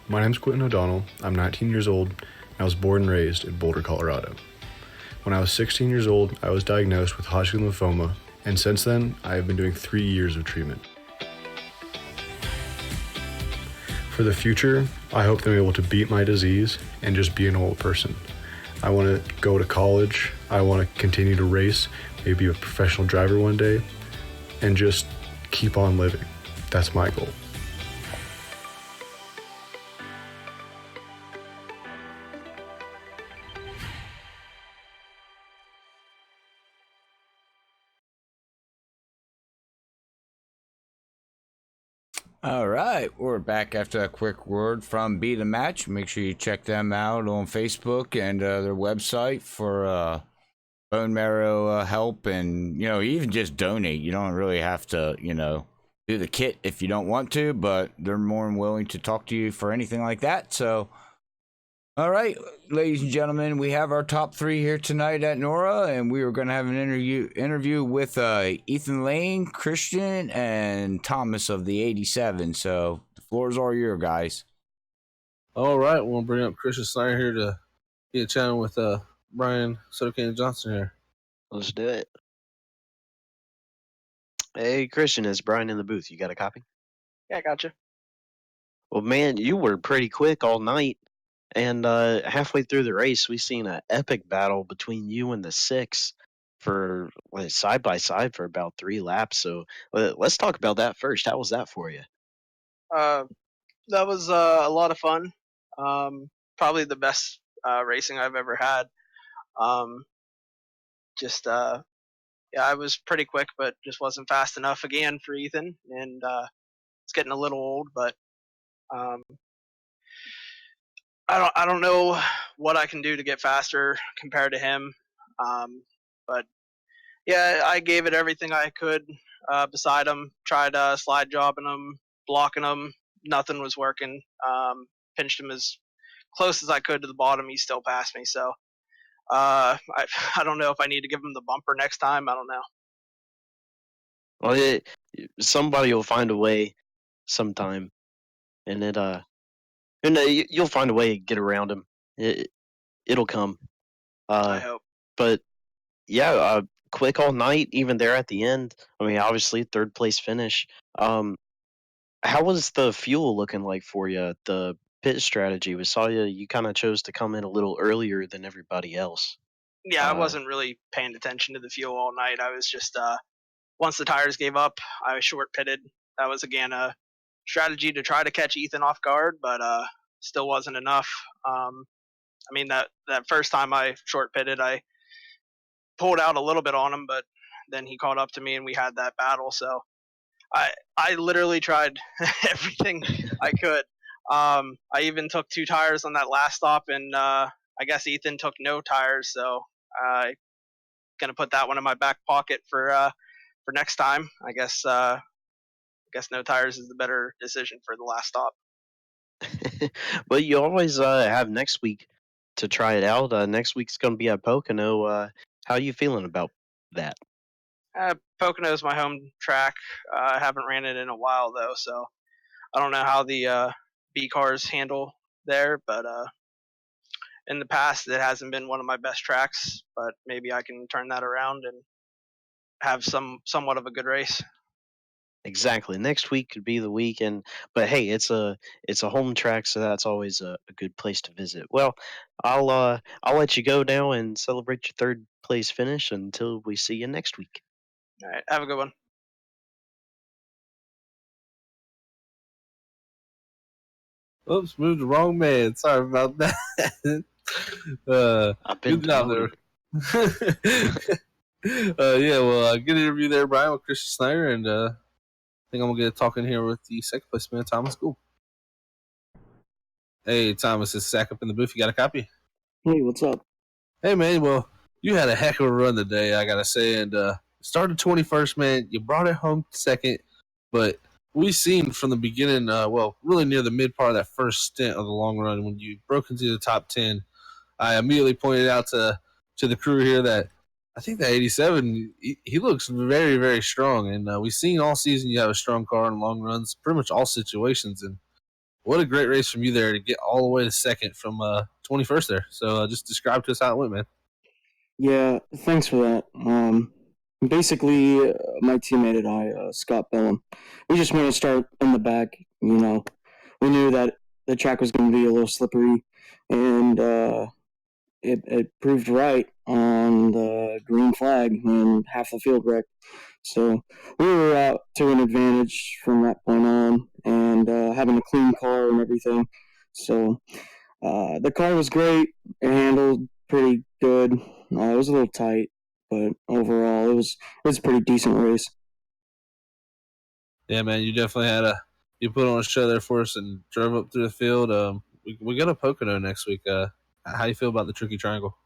S6: My name's Quentin O'Donnell. I'm 19 years old, and I was born and raised in Boulder, Colorado. When I was 16 years old, I was diagnosed with Hodgkin lymphoma, and since then, I have been doing 3 years of treatment. For the future, I hope to be able to beat my disease and just be a normal person. I want to go to college, I want to continue to race, maybe be a professional driver one day, and just keep on living. That's my goal.
S1: All right, we're back after a quick word from Beat a Match. Make sure you check them out on Facebook and their website for bone marrow help, and even just donate. You don't really have to do the kit if you don't want to, but they're more than willing to talk to you for anything like that. So All right, ladies and gentlemen, we have our top three here tonight at Nora, and we are going to have an interview with Ethan Lane, Christian, and Thomas of the 87. So the floor is all yours, guys.
S3: All right, we'll bring up Christian Snyder here to get a channel with Brian Sotocan Johnson here.
S2: Let's do it. Hey, Christian, it's Brian in the booth. You got a copy?
S7: Yeah, I gotcha.
S2: Well, man, you were pretty quick all night. And halfway through the race, we seen an epic battle between you and the six for side by side for about 3 laps. So let's talk about that first. How was that for you?
S7: Uh, that was a lot of fun. Probably the best racing I've ever had. Um, just yeah, I was pretty quick, but just wasn't fast enough again for Ethan, and it's getting a little old. But um, I don't know what I can do to get faster compared to him. But yeah, I gave it everything I could beside him. Tried slide jobbing him, blocking him. Nothing was working. Pinched him as close as I could to the bottom. He still passed me. So I don't know if I need to give him the bumper next time. I don't know.
S2: Well, somebody will find a way sometime, and you'll find a way to get around him. It'll come.
S7: I hope.
S2: But yeah, quick all night, even there at the end. I mean, obviously, third place finish. How was the fuel looking like for you? The pit strategy. We saw you kind of chose to come in a little earlier than everybody else.
S7: Yeah, I wasn't really paying attention to the fuel all night. I was just once the tires gave up, I was short pitted. That was again a strategy to try to catch Ethan off guard, but still wasn't enough. I mean that first time I short pitted, I pulled out a little bit on him, but then he caught up to me and we had that battle. So I literally tried everything I could. I even took 2 tires on that last stop, and I guess Ethan took no tires. So I gonna put that one in my back pocket for next time. I guess no tires is the better decision for the last stop.
S2: But you always have next week to try it out. Next week's going to be at Pocono. How are you feeling about that?
S7: Pocono is my home track. I haven't ran it in a while though, so I don't know how the B cars handle there. But in the past, it hasn't been one of my best tracks. But maybe I can turn that around and have somewhat of a good race.
S2: Exactly. Next week could be the weekend, but hey, it's a home track, so that's always a good place to visit. Well, I'll let you go now and celebrate your third place finish until we see you next week.
S7: All right, have a good one.
S3: Oops, moved the wrong man. Sorry about that.
S2: I've been
S3: good job there. Yeah, well, good interview there, Brian, with Christian Snyder, and I think I'm gonna get talking here with the second place man, Thomas Gould. Hey, Thomas, it's Zach up in the booth. You got a copy?
S8: Hey, what's up?
S3: Hey, man. Well, you had a heck of a run today, I gotta say, and started 21st, man. You brought it home second, but we seen from the beginning, well, really near the mid part of that first stint of the long run when you broke into the top 10. I immediately pointed out to the crew here that I think that 87, he looks very, very strong. And we've seen all season you have a strong car in long runs, pretty much all situations. And what a great race from you there to get all the way to second from 21st there. So just describe to us how it went, man.
S8: Yeah, thanks for that. Basically, my teammate and I, Scott Bellum, we just want to start in the back. You know, we knew that the track was going to be a little slippery, and it proved right on the green flag when half the field wrecked. So we were out to an advantage from that point on, and having a clean car and everything. So the car was great. It handled pretty good. It was a little tight, but overall, it was a pretty decent race.
S3: Yeah, man, you definitely you put on a show there for us and drove up through the field. We got a Pocono next week. How you feel about the Tricky Triangle?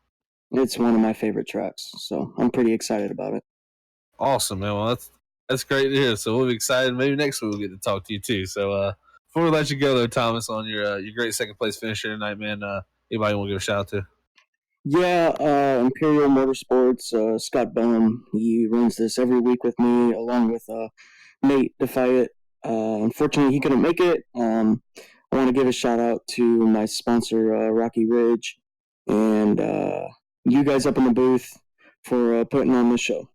S8: It's one of my favorite tracks, so I'm pretty excited about it.
S3: Awesome, man. Well, that's great to hear. So we'll be excited. Maybe next week we'll get to talk to you too. So before we let you go, though, Thomas, on your great second place finisher tonight, man, Anybody want to give a shout out to?
S8: Yeah, Imperial Motorsports, Scott Bellum. He runs this every week with me, along with Nate Defiant. Unfortunately, he couldn't make it. I want to give a shout out to my sponsor, Rocky Ridge, and you guys up in the booth for putting on this show.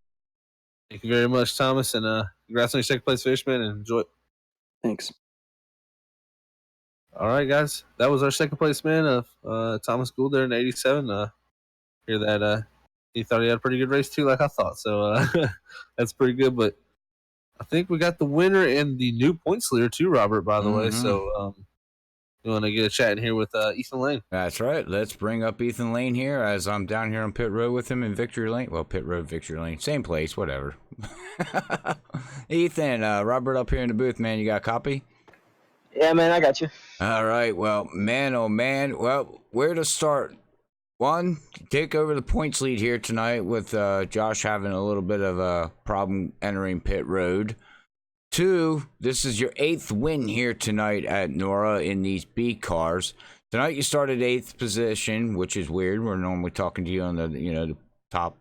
S3: Thank you very much, Thomas, and congrats on your second place finish, man, and enjoy it.
S8: Thanks.
S3: All right, guys, that was our second place man of Thomas Gould there in '87. Hear that he thought he had a pretty good race too, like I thought. So that's pretty good. But I think we got the winner and the new points leader too, Robert. By the way, so you want to get a chat in here with Ethan Lane?
S1: That's right. Let's bring up Ethan Lane here as I'm down here on pit road with him in Victory Lane. Well, pit road, Victory Lane, same place, whatever. Ethan, Robert up here in the booth, man. You got a copy?
S9: Yeah, man, I got you.
S1: All right. Well, man, oh man. Well, where to start? One, take over the points lead here tonight with Josh having a little bit of a problem entering pit road. Two, this is your 8th win here tonight at Nora in these B cars. Tonight you started 8th position, which is weird. We're normally talking to you on the top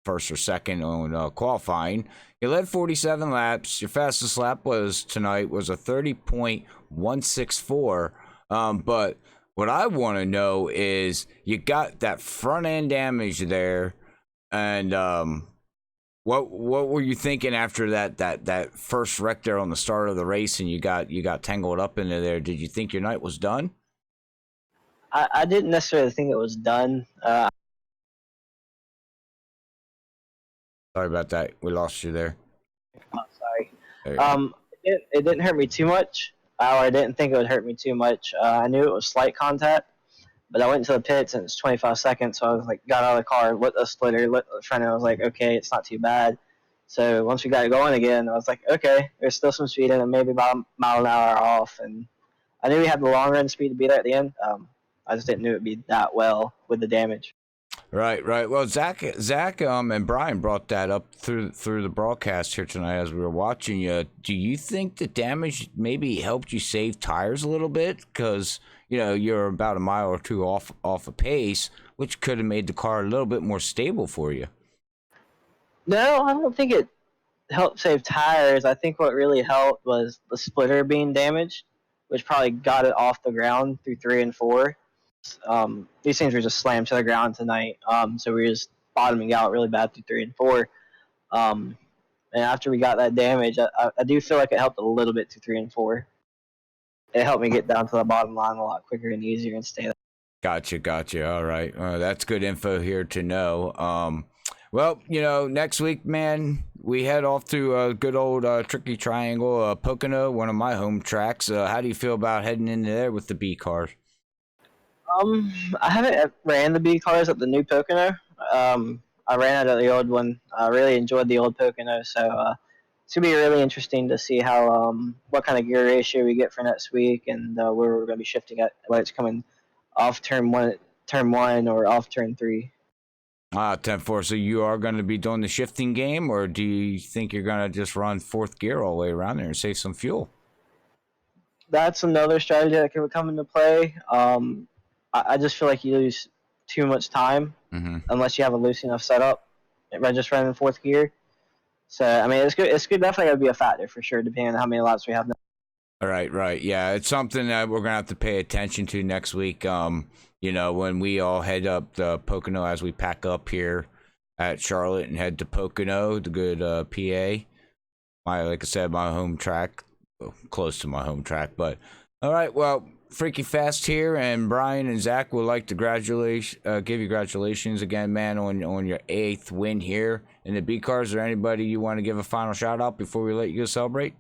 S1: first or second on qualifying. You led 47 laps. Your fastest lap tonight was a 30.164. But what I want to know is you got that front end damage there, and what were you thinking after that first wreck there on the start of the race, and you got tangled up into there? Did you think your night was done?
S9: I didn't necessarily think it was done.
S1: Sorry about that. We lost you there.
S9: Oh, sorry. It didn't hurt me too much. Or I didn't think it would hurt me too much. I knew it was slight contact, but I went to the pits and it's 25 seconds, so I was like, got out of the car, lit the splitter, lit the front end. I was like, okay, it's not too bad. So once we got it going again, I was like, okay, there's still some speed in it, maybe about a mile an hour off, and I knew we had the long run speed to be there at the end. I just didn't know it'd be that well with the damage.
S1: Right. Well, Zach, and Brian brought that up through the broadcast here tonight as we were watching you. Do you think the damage maybe helped you save tires a little bit? Because you're about a mile or two off a pace, which could have made the car a little bit more stable for you.
S9: No, I don't think it helped save tires. I think what really helped was the splitter being damaged, which probably got it off the ground through 3 and 4. These things were just slammed to the ground tonight, so we were just bottoming out really bad through 3 and 4. And after we got that damage, I do feel like it helped a little bit through 3 and 4. It helped me get down to the bottom line a lot quicker and easier and stay there.
S1: Gotcha. All right. That's good info here to know. Well, next week, man, we head off to a good old Tricky Triangle, Pocono, one of my home tracks. How do you feel about heading into there with the B cars?
S9: I haven't ran the B cars at the new Pocono. I ran it at the old one. I really enjoyed the old Pocono, so it's gonna be really interesting to see how what kind of gear ratio we get for next week, and where we're gonna be shifting at, whether it's coming off turn one or off turn 3.
S1: 10-4. So you are going to be doing the shifting game, or do you think you're going to just run 4th gear all the way around there and save some fuel?
S9: That's another strategy that could come into play. I just feel like you lose too much time unless you have a loose enough setup. Just running 4th gear. So I mean, it's good. It's good. Definitely going to be a factor for sure, depending on how many laps we have now.
S1: Right. Yeah, it's something that we're going to have to pay attention to next week. When we all head up to Pocono as we pack up here at Charlotte and head to Pocono, the good PA. Like I said, my home track, close to my home track. But all right, well, Freaky Fast here, and Brian and Zach would like to give you congratulations again, man, on your 8th win here in the B cars. Is there anybody you want to give a final shout out before we let you go celebrate?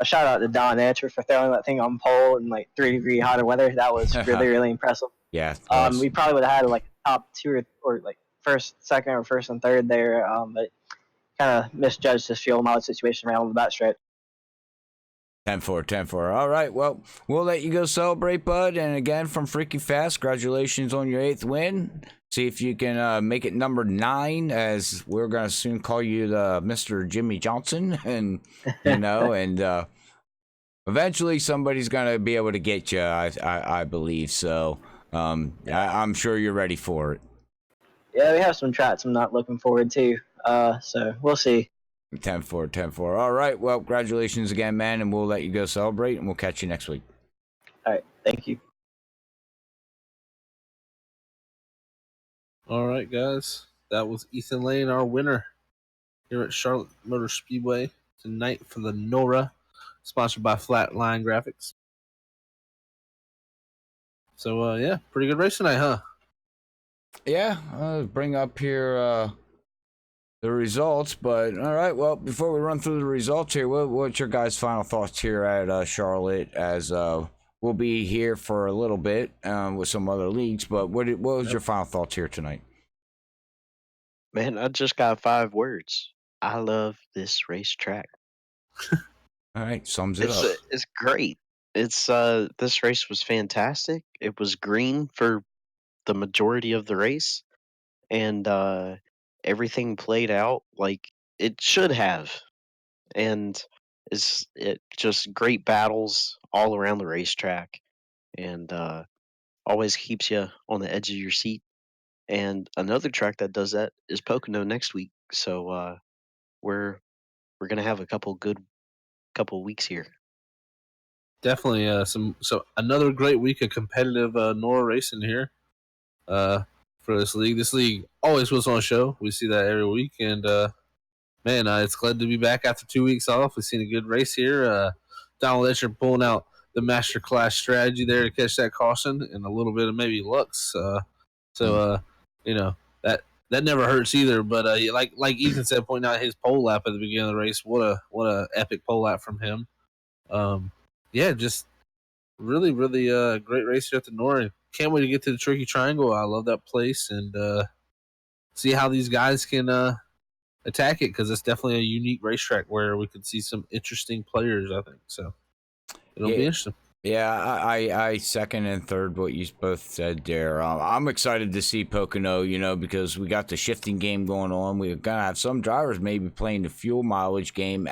S9: A shout out to Don Etcher for throwing that thing on pole in like 3-degree hotter weather. That was really impressive.
S1: Yeah.
S9: We probably would have had like top 2 or like first, second, or first and third there, but kind of misjudged this fuel mileage situation around the backstretch.
S1: 10-4. All right, well, we'll let you go celebrate, bud. And again, from Freaky Fast, congratulations on your 8th win. See if you can make it number 9, as we're going to soon call you the Mr. Jimmy Johnson. And, and eventually somebody's going to be able to get you, I believe. So I'm sure you're ready for it.
S9: Yeah, we have some tracks I'm not looking forward to. So we'll see.
S1: 10-4, 10-4. All right. Well, congratulations again, man, and we'll let you go celebrate, and we'll catch you next week.
S9: All right, thank you.
S3: All right, guys. That was Ethan Lane, our winner here at Charlotte Motor Speedway tonight for the NORA, sponsored by Flatline Graphics. So, yeah, pretty good race tonight, huh?
S1: Yeah, I'll bring up here the results, but all right. Well, before we run through the results here, what's your guys' final thoughts here at Charlotte? As we'll be here for a little bit with some other leagues, but what was your final thoughts here tonight?
S2: Man, I just got 5 words. I love this racetrack.
S1: All right, sums it up.
S2: It's great. It's this race was fantastic. It was green for the majority of the race, and everything played out like it should have. And it just great battles all around the racetrack, and always keeps you on the edge of your seat. And another track that does that is Pocono next week. So we're gonna have a couple weeks here.
S3: Definitely so another great week of competitive NORA racing here for this league. This league always puts on a show. We see that every week, and man, it's glad to be back after 2 weeks off. We've seen a good race here. Donald Etcher pulling out the master class strategy there to catch that caution, and a little bit of maybe Lux. You know that never hurts either. But like Ethan said, pointing out his pole lap at the beginning of the race, what a epic pole lap from him. Yeah, just really great race here at the NORA. Can't wait to get to the Tricky Triangle. I love that place, and see how these guys can attack it, because it's definitely a unique racetrack where we could see some interesting players, I think. So it'll be interesting.
S1: Yeah, I second and third what you both said there. I'm excited to see Pocono, because we got the shifting game going on. We're going to have some drivers maybe playing the fuel mileage game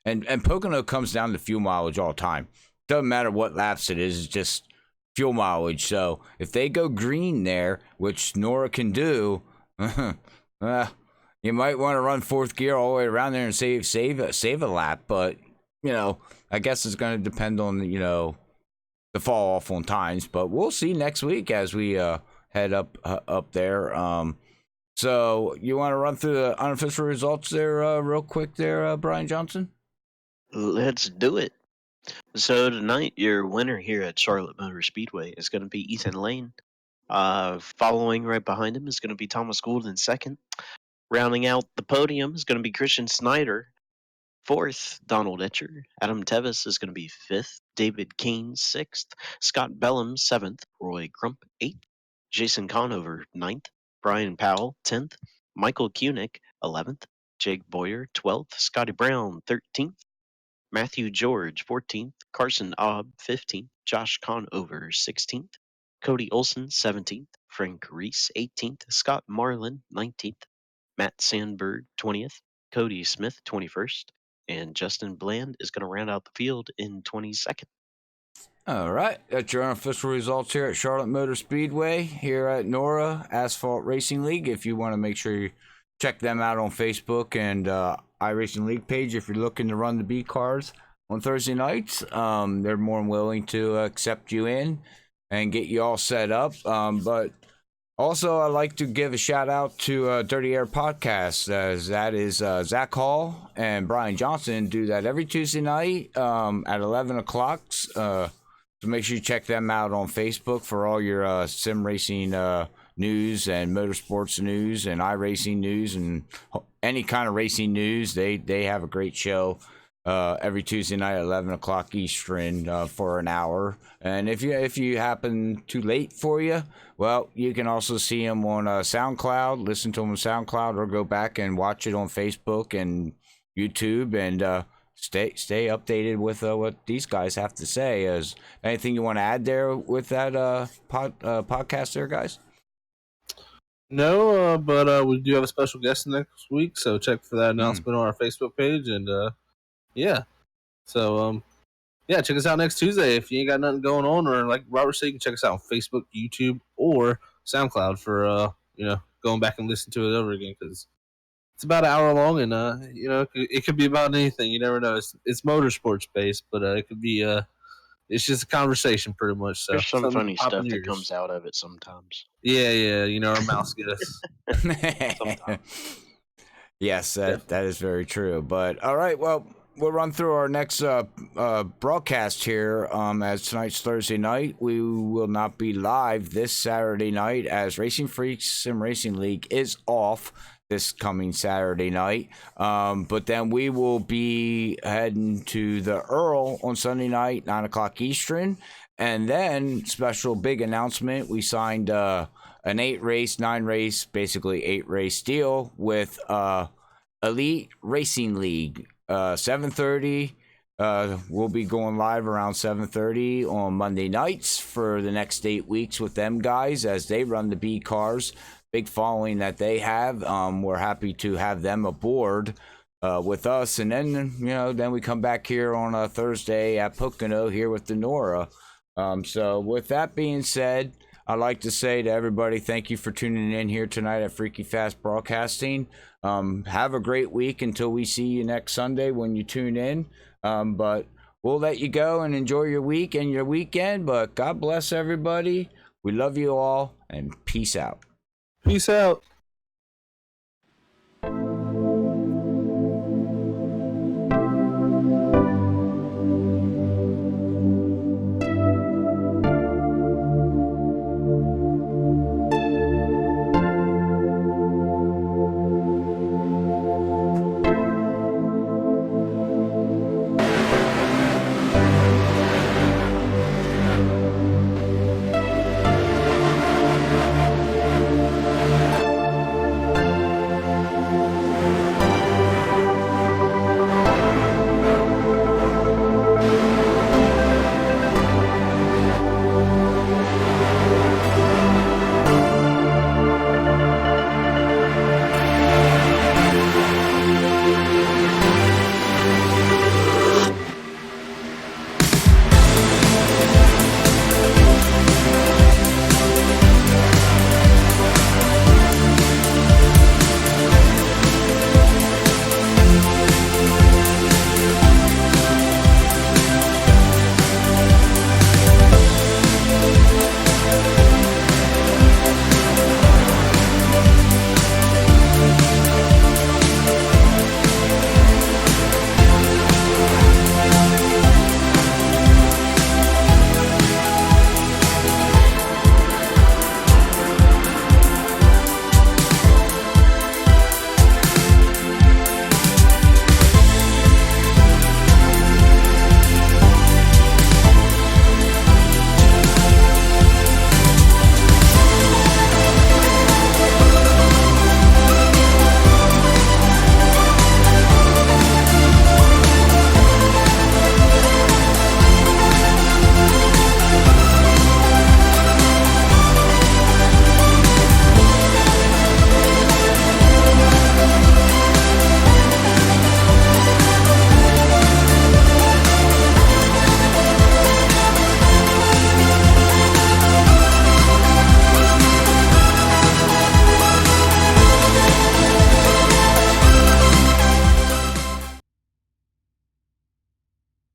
S1: and Pocono comes down to fuel mileage all the time. Doesn't matter what laps it is, it's just fuel mileage. So if they go green there, which Nora can do, you might want to run fourth gear all the way around there and save a lap. But I guess it's going to depend on the fall off on times. But we'll see next week as we head up there. So you want to run through the unofficial results there real quick there, Brian Johnson?
S2: Let's do it. So tonight, your winner here at Charlotte Motor Speedway is going to be Ethan Lane. Following right behind him is going to be Thomas Gould in second. Rounding out the podium is going to be Christian Snyder. Fourth, Donald Etcher. Adam Tevis is going to be fifth. David Kane, sixth. Scott Bellum, seventh. Roy Crump, eighth. Jason Conover, ninth. Brian Powell, 10th. Michael Kunick, 11th. Jake Boyer, 12th. Scotty Brown, 13th. Matthew George, 14th. Carson Obb, 15th. Josh Conover, 16th. Cody Olson, 17th. Frank Reese, 18th. Scott Marlin, 19th. Matt Sandberg, 20th. Cody Smith, 21st. And Justin Bland is going to round out the field in 22nd.
S1: All right, that's your unofficial results here at Charlotte Motor Speedway, here at NORA Asphalt Racing League. If you want to make sure you check them out on Facebook and iRacing League page, if you're looking to run the B cars on Thursday nights, they're more than willing to accept you in and get you all set up. But also, I'd like to give a shout out to Dirty Air Podcast, as that is Zach Hall and Brian Johnson do that every Tuesday night at 11 o'clock. So make sure you check them out on Facebook for all your sim racing news and motorsports news and iRacing news and any kind of racing news. They have a great show every Tuesday night at 11 o'clock Eastern for an hour. And if you happen too late for you, well, you can also see them on SoundCloud, listen to them on SoundCloud, or go back and watch it on Facebook and YouTube, and stay updated with what these guys have to say. Is anything you want to add there with that podcast there, guys?
S3: No, but we do have a special guest next week, so check for that announcement on our Facebook page. And yeah, so yeah, check us out next Tuesday if you ain't got nothing going on, or like Robert said, you can check us out on Facebook, YouTube, or SoundCloud for going back and listen to it over again, because it's about an hour long, and it could be about anything. You never know. It's motorsports based, but it could be it's just a conversation pretty much. So
S2: There's some
S3: something
S2: funny
S3: to pop in
S2: stuff that
S3: yours.
S2: comes out of it sometimes.
S3: Yeah, our mouths get us.
S1: Yes, that is very true. But all right, well, we'll run through our next broadcast here. As tonight's Thursday night, we will not be live this Saturday night, as Racing Freaks Sim Racing League is off this coming Saturday night. But then we will be heading to the Earl on Sunday night, 9 o'clock Eastern. And then, special big announcement, we signed an 9-race, basically 8-race deal with Elite Racing League. 7:30. We'll be going live around 7:30 on Monday nights for the next 8 weeks with them guys as they run the B cars. Big following that they have. We're happy to have them aboard with us, and then then we come back here on a Thursday at Pocono here with the Nora. So with that being said, I'd like to say to everybody, thank you for tuning in here tonight at Freaky Fast Broadcasting. Have a great week until we see you next Sunday when you tune in. But we'll let you go and enjoy your week and your weekend. But God bless everybody. We love you all, and peace out.
S3: Peace out.